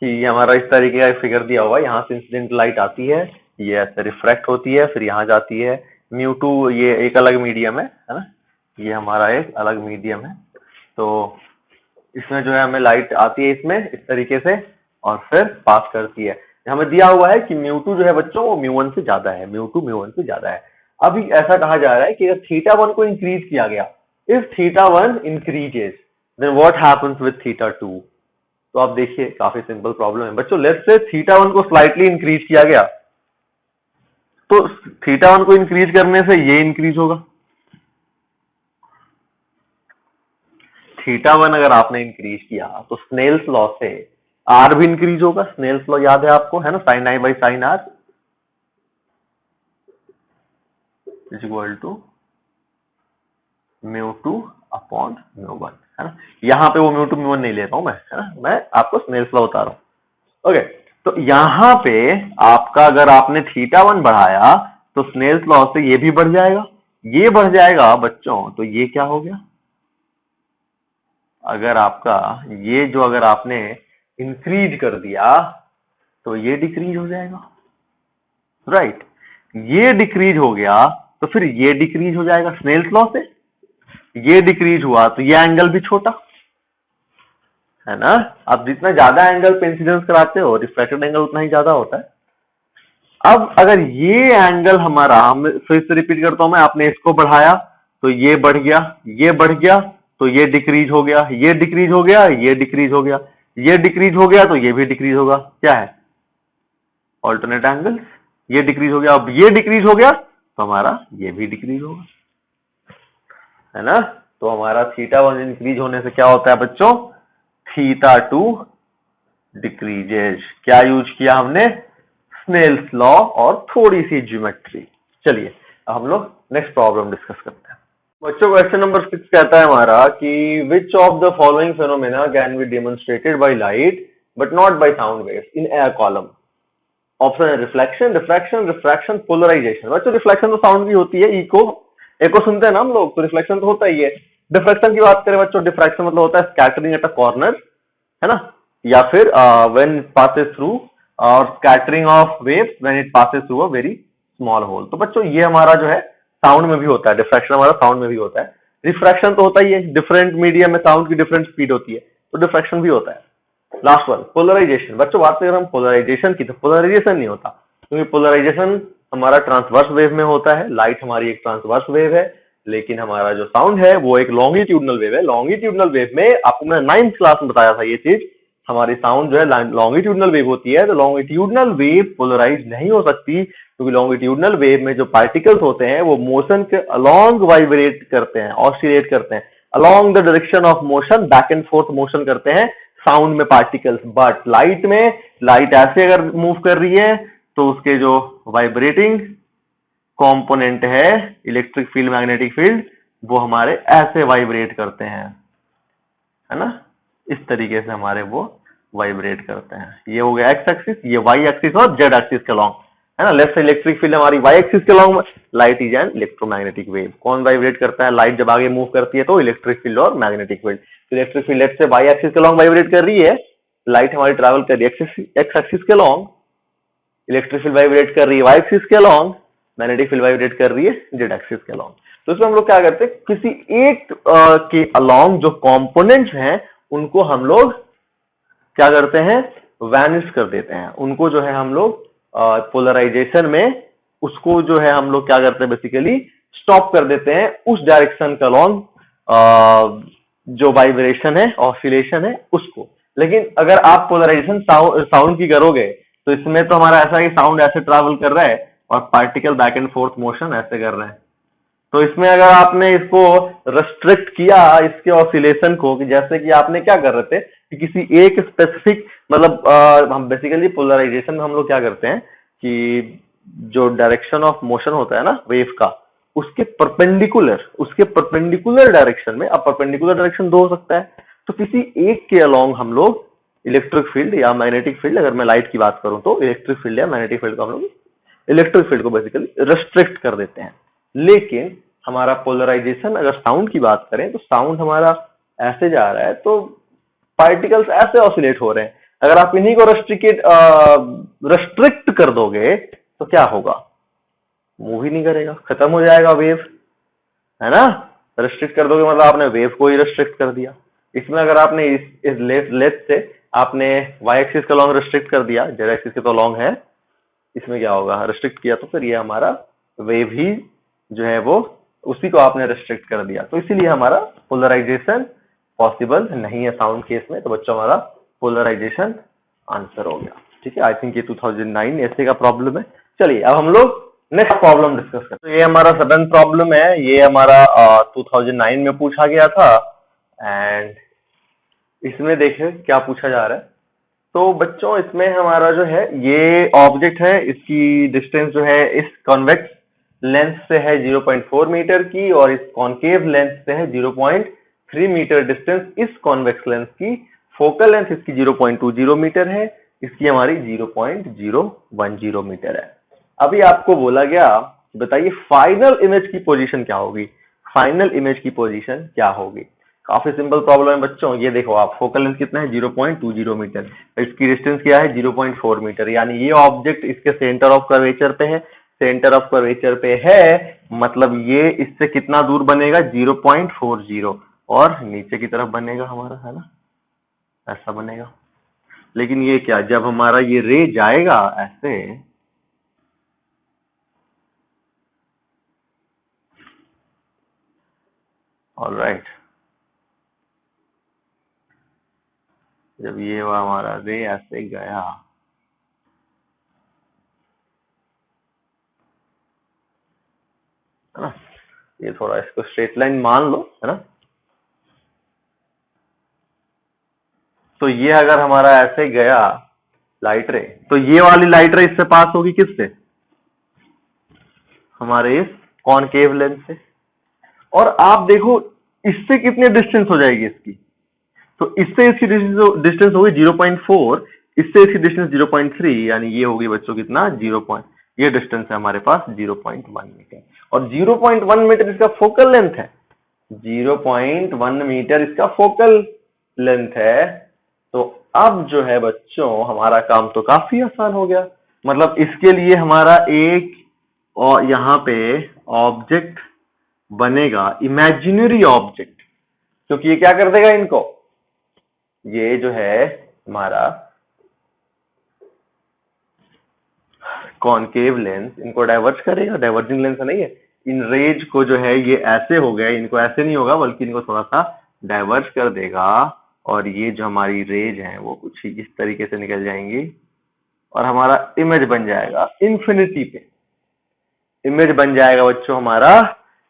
A: कि हमारा इस तरीके का फिगर दिया हुआ है, यहाँ से इंसिडेंट लाइट आती है, ये ऐसे रिफ्रैक्ट होती है, फिर यहाँ जाती है μ2, ये एक अलग मीडियम है ना, ये हमारा एक अलग मीडियम है। तो इसमें जो है हमें लाइट आती है इसमें इस तरीके से और फिर पास करती है। हमें दिया हुआ है कि μ2 जो है बच्चों वो μ1 से ज्यादा है, μ2 μ1 से ज्यादा है। अभी ऐसा कहा जा रहा है कि अगर θ1 को इंक्रीज किया गया, if θ1 increases then what happens with θ2। तो आप देखिए काफी सिंपल प्रॉब्लम है बच्चों। लेट्स से θ1 को स्लाइटली इंक्रीज किया गया तो θ1 को इंक्रीज करने से ये इंक्रीज होगा। θ1 अगर आपने इंक्रीज किया तो स्नेल्स लॉ से आर भी इंक्रीज होगा। स्नेल्स लॉ याद है आपको, है ना, sin i by sin r is equal to μ2 अपॉन μ1, है ना। यहाँ पे वो μ2 μ1 नहीं ले रहा हूं मैं, है ना, मैं आपको स्नेल्स लॉ बता रहा हूं। ओके, तो यहाँ पे आपका अगर आपने θ1 बढ़ाया तो स्नेल्स लॉ से ये भी बढ़ जाएगा, ये बढ़ जाएगा बच्चों। तो ये क्या हो गया, अगर आपका ये जो अगर आपने इंक्रीज कर दिया तो ये डिक्रीज हो जाएगा, राइट। ये डिक्रीज हो गया तो फिर ये डिक्रीज हो जाएगा स्नेल्स लॉ से, ये डिक्रीज हुआ तो ये एंगल भी छोटा, है ना। आप जितना ज्यादा एंगल पे इंसिडेंस कराते हो रिफ्रैक्टेड एंगल उतना ही ज्यादा होता है। अब अगर ये एंगल हमारा, फिर से रिपीट करता हूं मैं, आपने इसको बढ़ाया तो ये बढ़ गया, ये बढ़ गया तो ये डिक्रीज हो गया, ये डिक्रीज हो गया, ये डिक्रीज हो गया, ये डिक्रीज हो गया तो ये भी डिक्रीज होगा। क्या है, ऑल्टरनेट एंगल्स। ये डिक्रीज हो गया, अब ये डिक्रीज हो गया तो हमारा ये भी डिक्रीज होगा, है ना। तो हमारा θ1 इंक्रीज होने से क्या होता है बच्चों, θ2 डिक्रीजेज। क्या यूज किया हमने, स्नेल्स लॉ और थोड़ी सी ज्योमेट्री। चलिए अब हम लोग नेक्स्ट प्रॉब्लम डिस्कस करते हैं बच्चों। क्वेश्चन नंबर 6 कहता है हमारा कि which of the following phenomena can be demonstrated by light but not by sound waves in A column. Option है रिफ्लेक्शन, डिफ्रैक्शन, रिफ्रैक्शन, पोलराइजेशन। बच्चों रिफ्लेक्शन तो साउंड की होती है, एको सुनते हैं ना हम लोग, तो रिफ्लेक्शन तो होता ही है। डिफ्रैक्शन की बात करें बच्चों, डिफ्रैक्शन मतलब होता है स्कैटरिंग एट अ कॉर्नर, है ना, या फिर व्हेन इट पासेस थ्रू, और scattering of waves when it passes through a very small hole. तो बच्चों ये हमारा जो है साउंड में भी होता है, डिफ्रैक्शन हमारा साउंड में भी होता है। रिफ्रैक्शन तो होता ही है, डिफरेंट मीडियम में साउंड की डिफरेंट स्पीड होती है, तो डिफ्रैक्शन भी होता है। Last one polarization. बच्चों बात करें हम पोलराइजेशन की तो पोलराइजेशन नहीं होता, क्योंकि पोलराइजेशन हमारा ट्रांसवर्स वेव में होता है। लाइट हमारी एक ट्रांसवर्स वेव है, लेकिन हमारा जो साउंड है वो एक लॉन्गिट्यूडनल वेव है। लॉन्गिट्यूडनल वेव में आपको मैं 9th क्लास में बताया था ये चीज हमारी साउंड जो है लॉन्गिट्यूडनल वेव होती है, तो लॉन्गिट्यूडनल वेव पोलराइज नहीं हो सकती, क्योंकि लॉन्गिट्यूडनल वेव में जो पार्टिकल्स होते हैं वो मोशन के अलोंग वाइब्रेट करते हैं, ऑसिलेट करते हैं, along the direction of motion, back and fourth motion करते हैं साउंड में पार्टिकल्स। बट लाइट में, लाइट ऐसे अगर मूव कर रही है तो उसके जो वाइब्रेटिंग कंपोनेंट है इलेक्ट्रिक फील्ड, मैग्नेटिक फील्ड, वो हमारे ऐसे वाइब्रेट करते हैं, है ना, इस तरीके से हमारे वो वाइब्रेट करते हैं। ये हो गया एक्स एक्सिस, ये वाई एक्सिस और जेड एक्सिस के लॉन्ग, है ना। लेफ्ट साइड इलेक्ट्रिक फील्ड हमारी वाई एक्सिस के long, light is an electromagnetic wave. कौन वाइब्रेट करता है? लाइट जब आगे मूव करती है तो इलेक्ट्रिक फील्ड और magnetic field. Electric field left से वाई एक्सिस के लॉन्ग वाइब्रेट कर रही है, लाइट हमारी ट्रैवल कर रही है एक्स एक्सिस के लॉन्ग, इलेक्ट्रिक फील्ड वाइब्रेट कर रही है वाई एक्सिस के लॉन्ग, मैग्नेटिक फील्ड वाइब्रेट कर रही है जेड एक्सिस के लॉन्ग। तो इसमें हम लोग क्या करते हैं, किसी एक के अलोंग जो कंपोनेंट्स हैं उनको हम लोग क्या करते हैं, वैनिश कर देते हैं उनको, जो है हम लोग पोलराइजेशन में उसको जो है हम लोग क्या करते हैं, बेसिकली स्टॉप कर देते हैं उस डायरेक्शन का अलोंग जो वाइब्रेशन है, ऑसिलेशन है उसको। लेकिन अगर आप पोलराइजेशन साउंड की करोगे तो इसमें तो हमारा ऐसा है कि साउंड ऐसे ट्रैवल कर रहा है और particle back and fourth motion ऐसे कर रहे हैं। तो इसमें अगर आपने इसको रेस्ट्रिक्ट किया इसके ऑसिलेशन को, कि जैसे कि आपने क्या कर रहे थे कि किसी एक स्पेसिफिक, मतलब हम बेसिकली पोलराइजेशन में हम लोग क्या करते हैं कि जो डायरेक्शन ऑफ मोशन होता है ना वेव का, उसके परपेंडिकुलर डायरेक्शन में, अब परपेंडिकुलर डायरेक्शन दो हो सकता है, तो किसी एक के अलोंग हम लोग इलेक्ट्रिक फील्ड या मैग्नेटिक फील्ड, अगर मैं लाइट की बात करूं तो इलेक्ट्रिक फील्ड या मैग्नेटिक फील्ड को हम लोग इलेक्ट्रिक फील्ड को बेसिकली रेस्ट्रिक्ट कर देते हैं। लेकिन हमारा पोलराइजेशन, अगर साउंड की बात करें तो साउंड हमारा ऐसे जा रहा है तो पार्टिकल्स ऐसे ऑसिलेट हो रहे हैं। अगर आप इन्हीं को रेस्ट्रिक्ट कर दोगे तो क्या होगा, मूव ही नहीं करेगा, खत्म हो जाएगा वेव, है ना। रेस्ट्रिक्ट कर दोगे मतलब आपने वेव को ही रेस्ट्रिक्ट कर दिया। इसमें अगर आपने इस लेफ्ट से आपने वाई एक्सिस का लॉन्ग रेस्ट्रिक्ट कर दिया, जेड एक्सिस के तो लॉन्ग है, इसमें क्या होगा, रेस्ट्रिक्ट किया तो फिर ये हमारा वेव ही जो है वो उसी को आपने रेस्ट्रिक्ट कर दिया, तो इसीलिए हमारा पोलराइजेशन पॉसिबल नहीं है साउंड केस में। तो बच्चों हमारा पोलराइजेशन आंसर हो गया, ठीक है। आई थिंक ये 2009 ऐसे का प्रॉब्लम है। चलिए अब हम लोग नेक्स्ट प्रॉब्लम डिस्कस करते हैं। तो ये हमारा 7th प्रॉब्लम है, ये हमारा 2009 में पूछा गया था एंड इसमें देखिए क्या पूछा जा रहा है। तो बच्चों इसमें हमारा जो है ये ऑब्जेक्ट है, इसकी डिस्टेंस जो है इस कॉन्वेक्स लेंस से है 0.4 मीटर की और इस कॉन्केव लेंस से है 0.3 मीटर डिस्टेंस। इस कॉन्वेक्स लेंस की फोकल लेंथ इसकी 0.20 मीटर है, इसकी हमारी 0.010 मीटर है। अभी आपको बोला गया बताइए फाइनल इमेज की पोजीशन क्या होगी, फाइनल इमेज की पोजीशन क्या होगी। काफी सिंपल प्रॉब्लम है बच्चों। ये देखो आप, फोकल लेंथ कितना है 0.20 मीटर, इसकी डिस्टेंस क्या है 0.4 मीटर, यानी ये ऑब्जेक्ट इसके सेंटर ऑफ कर्वेचर पे है, सेंटर ऑफ कर्वेचर पे है, मतलब ये इससे कितना दूर बनेगा 0.40 और नीचे की तरफ बनेगा हमारा, है ना, ऐसा बनेगा। लेकिन ये क्या, जब हमारा ये रे जाएगा ऐसे, ऑलराइट, जब ये हमारा रे ऐसे गया है ना, ये थोड़ा इसको स्ट्रेट लाइन मान लो, है ना। तो ये अगर हमारा ऐसे गया लाइट रे, तो ये वाली लाइट रे इससे पास होगी किससे, हमारे इस कॉनकेव लेंस से। और आप देखो इससे कितने डिस्टेंस हो जाएगी इसकी, तो इससे इसकी डिस्टेंस होगी 0.4, इससे इसकी डिस्टेंस 0.3, यानी ये होगी बच्चों कितना 0. ये डिस्टेंस है हमारे पास 0.1 मीटर और 0.1 मीटर इसका फोकल लेंथ है, 0.1 मीटर इसका फोकल लेंथ है। तो अब जो है बच्चों हमारा काम तो काफी आसान हो गया, मतलब इसके लिए हमारा एक और यहाँ पे ऑब्जेक्ट बनेगा, इमेजिनरी ऑब्जेक्ट, क्योंकि ये क्या कर देगा इनको, ये जो है हमारा कॉनकेव लेंस इनको डाइवर्ज करेगा, डाइवर्जिंग लेंस नहीं है, इन रेज को जो है ये ऐसे हो गया, इनको ऐसे नहीं होगा बल्कि इनको थोड़ा सा डाइवर्ज कर देगा और ये जो हमारी रेज है वो कुछ इस तरीके से निकल जाएंगी और हमारा इमेज बन जाएगा इंफिनिटी पे। इमेज बन जाएगा बच्चों हमारा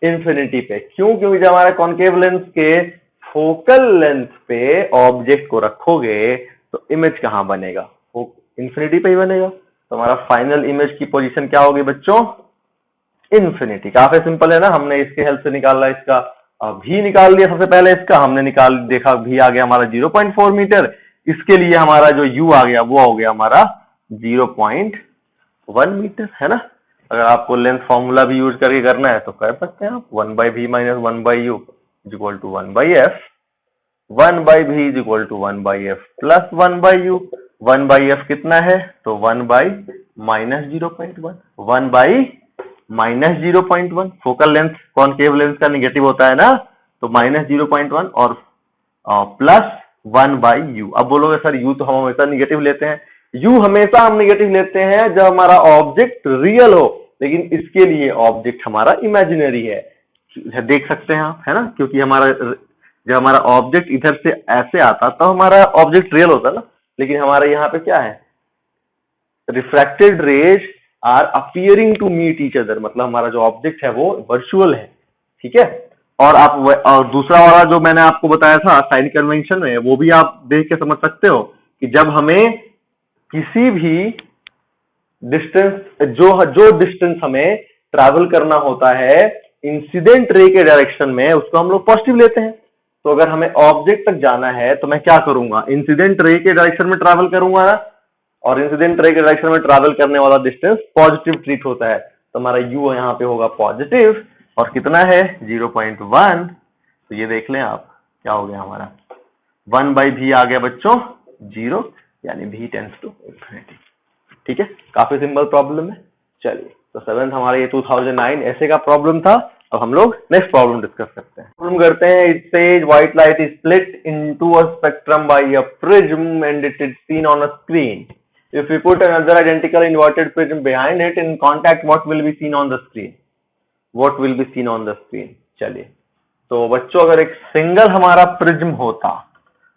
A: इंफिनिटी पे। क्यों? क्योंकि जब हमारे कॉन्केव लेंस के फोकल लेंथ पे ऑब्जेक्ट को रखोगे तो इमेज कहां बनेगा? इंफिनिटी पे ही बनेगा। तो हमारा फाइनल इमेज की पोजीशन क्या होगी बच्चों? इंफिनिटी। काफी सिंपल है ना, हमने इसके हेल्प से निकाला इसका भी निकाल दिया। सबसे पहले इसका हमने निकाल देखा, भी आ गया हमारा 0.4 मीटर। इसके लिए हमारा जो u आ गया वो हो गया हमारा 0.1 मीटर, है ना। अगर आपको लेंथ फॉर्मूला भी यूज करके करना है तो कर सकते हैं आप। 1/v minus 1/u is equal to 1/f। 1/v is equal to 1/f plus 1/u। 1/f कितना है? तो 1/-0.1। 1/-0.1। फोकल लेंथ कॉनकेव लेंस का निगेटिव होता है ना, तो -0.1 और प्लस 1/u। अब बोलोगे सर u तो हम हमेशा निगेटिव लेते हैं। u हमेशा हम निगेटिव लेते हैं जब हमारा ऑब्जेक्ट रियल हो, लेकिन इसके लिए ऑब्जेक्ट हमारा इमेजिनरी है। देख सकते हैं आप, है ना, क्योंकि हमारा जब हमारा ऑब्जेक्ट इधर से ऐसे आता तो हमारा ऑब्जेक्ट रियल होता ना, लेकिन हमारे यहाँ पे क्या है? Refracted rays are appearing to meet each other, मतलब हमारा जो ऑब्जेक्ट है वो वर्चुअल है, ठीक है। और और दूसरा वाला जो मैंने आपको बताया था साइन कन्वेंशन में, वो भी आप देख के समझ सकते हो कि जब हमें किसी भी डिस्टेंस जो डिस्टेंस हमें ट्रैवल करना होता है इंसिडेंट रे के डायरेक्शन में, उसको हम लोग पॉजिटिव लेते हैं। तो अगर हमें ऑब्जेक्ट तक जाना है तो मैं क्या करूंगा? इंसिडेंट रे के डायरेक्शन में ट्रैवल करूंगा ना, और इंसिडेंट रे के डायरेक्शन में ट्रैवल करने वाला डिस्टेंस पॉजिटिव ट्रीट होता है। तो हमारा u यहाँ पे होगा पॉजिटिव, और कितना है? 0.1। तो ये देख लें आप, क्या हो गया हमारा? 1/v आ गया बच्चों 0, यानी v टेंड्स टू इंफिनिटी। ठीक है, काफी सिंपल प्रॉब्लम है। चलिए, तो 7th हमारा ये 2009 ऐसे का प्रॉब्लम था। अब हम लोग नेक्स्ट प्रॉब्लम डिस्कस करते हैं। प्रॉब्लम करते हैं। It says white light is split into a spectrum by a prism and it is seen on a screen. If we put another identical inverted prism behind it in contact, what will be seen on the screen? What will be seen on the screen? चलिए, तो बच्चों अगर एक single हमारा prism होता,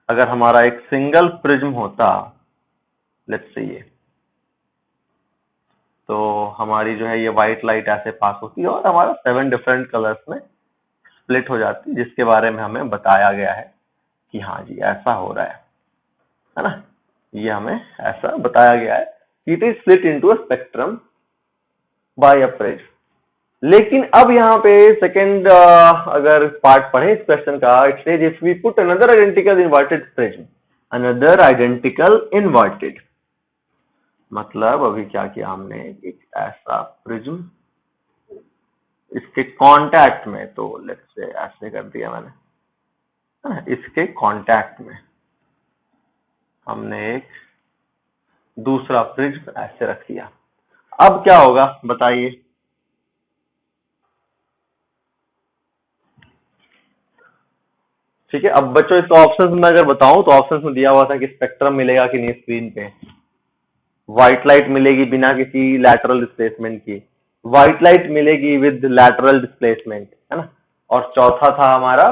A: अगर हमारा एक सिंगल प्रिज्म होता, लेट्स से ये, तो हमारी जो है ये व्हाइट लाइट ऐसे पास होती और हमारा 7 डिफरेंट कलर्स में स्प्लिट हो जाती, जिसके बारे में हमें बताया गया है कि हाँ जी ऐसा हो रहा है ना। ये हमें ऐसा बताया गया है, it is split into a spectrum by a prism. लेकिन अब यहाँ पे सेकंड अगर पार्ट पढ़े इस क्वेश्चन का, it says if we put another identical inverted prism, another identical inverted, मतलब अभी क्या किया हमने, एक ऐसा प्रिज्म इसके कांटेक्ट में, तो लेट्स से ऐसे कर दिया मैंने, इसके कांटेक्ट में हमने एक दूसरा प्रिज्म ऐसे रख दिया। अब क्या होगा बताइए? ठीक है, अब बच्चों इसका ऑप्शंस में अगर बताऊं तो ऑप्शंस में दिया हुआ था कि स्पेक्ट्रम मिलेगा कि नहीं स्क्रीन पे, व्हाइट लाइट मिलेगी बिना किसी लैटरल डिस्प्लेसमेंट के, व्हाइट लाइट मिलेगी विद लैटरल डिस्प्लेसमेंट, है ना, और चौथा था हमारा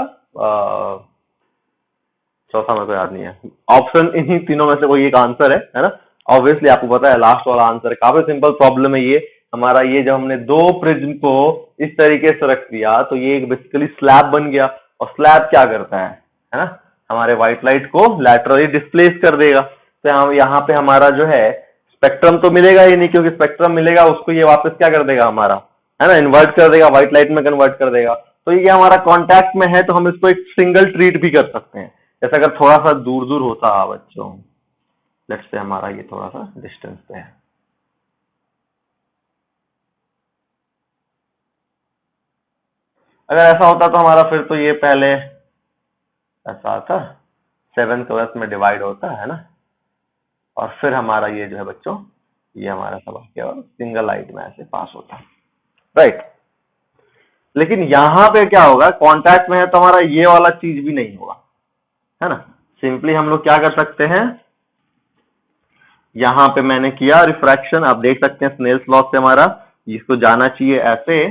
A: चौथा मेरे को याद नहीं है। ऑप्शन इन्हीं तीनों में से कोई एक आंसर है ना। ऑब्वियसली आपको पता है लास्ट वाला आंसर है। काफी सिंपल प्रॉब्लम है ये हमारा। ये जब हमने दो प्रिज्म को इस तरीके से रख दिया तो ये एक बेसिकली स्लैब बन गया, और स्लैब क्या करता है ना, हमारे व्हाइट लाइट को लैटरली डिस्प्लेस कर देगा। तो हम यहाँ पे हमारा जो है स्पेक्ट्रम तो मिलेगा ही नहीं, क्योंकि स्पेक्ट्रम मिलेगा उसको ये वापस क्या कर देगा हमारा, है ना, इन्वर्ट कर देगा, व्हाइट लाइट में कन्वर्ट कर देगा। तो ये हमारा कॉन्टैक्ट में है, तो हम इसको एक सिंगल ट्रीट भी कर सकते हैं। जैसे अगर थोड़ा सा दूर दूर होता बच्चों, लेट्स से हमारा ये थोड़ा सा डिस्टेंस पे है, अगर ऐसा होता तो हमारा फिर तो ये पहले ऐसा आता 7 कलर्स में डिवाइड होता है ना, और फिर हमारा ये जो है बच्चों, ये हमारा सब केवल सिंगल लाइट में ऐसे पास होता, राइट। लेकिन यहाँ पे क्या होगा, कॉन्टैक्ट में है तो हमारा ये वाला चीज भी नहीं होगा, है ना। सिंपली हम लोग क्या कर सकते हैं, यहां पे मैंने किया रिफ्रैक्शन, आप देख सकते हैं स्नेल्स लॉ से हमारा इसको जाना चाहिए ऐसे,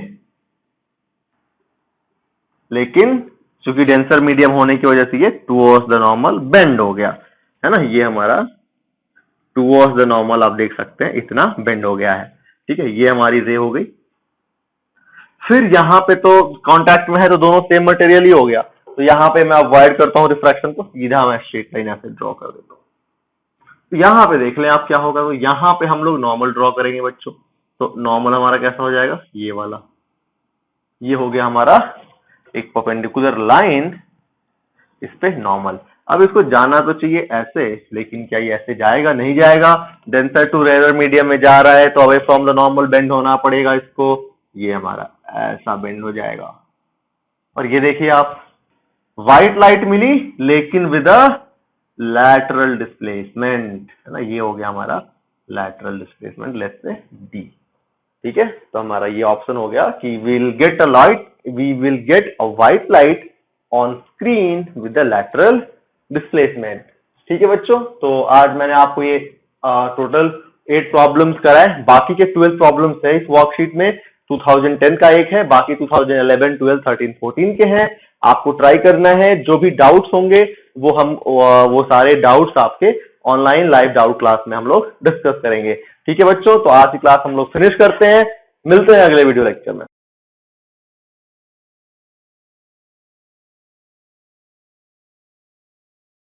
A: लेकिन क्योंकि डेंसर मीडियम होने की वजह से ये टुवर्ड्स द नॉर्मल बेंड हो गया, है ना। ये हमारा टुवर्ड्स द नॉर्मल आप देख सकते हैं इतना बेंड हो गया है, ठीक है। ये हमारी रे हो गई। फिर यहाँ पे तो कांटेक्ट में है तो दोनों सेम मटेरियल ही हो गया, तो यहाँ पे मैं अवॉइड करता हूँ रिफ्रैक्शन को, सीधा मैं स्ट्रेट लाइन ऐसे ड्रॉ कर देता हूँ। तो यहाँ पे देख लें आप क्या होगा, तो यहाँ पे हम लोग नॉर्मल ड्रॉ करेंगे बच्चों। तो नॉर्मल हमारा कैसा हो जाएगा, ये वाला, ये हो गया हमारा एक परपेंडिकुलर लाइन, इस पे नॉर्मल। अब इसको जाना तो चाहिए ऐसे, लेकिन क्या ये ऐसे जाएगा, नहीं जाएगा। डेंसर टू रेयर मीडियम में जा रहा है तो away from the normal bend होना पड़ेगा इसको, ये हमारा ऐसा बेंड हो जाएगा। और ये देखिए आप, व्हाइट लाइट मिली लेकिन विद अ लैटरल डिस्प्लेसमेंट, है ना। ये हो गया हमारा lateral displacement, let's say D, ठीक है। तो हमारा ये ऑप्शन हो गया कि we will get a white light on screen with the lateral displacement, ठीक है बच्चों। तो आज मैंने आपको ये टोटल 8 प्रॉब्लम्स कराए, बाकी के 12 प्रॉब्लम्स है इस वर्कशीट में। 2010 का एक है, बाकी 2011, 12, 13, 14 के हैं। आपको ट्राई करना है, जो भी डाउट्स होंगे वो सारे डाउट्स आपके ऑनलाइन लाइव डाउट क्लास में हम लोग डिस्कस करेंगे, ठीक है बच्चों। तो आज की क्लास हम लोग फिनिश करते हैं, मिलते हैं अगले वीडियो लेक्चर में।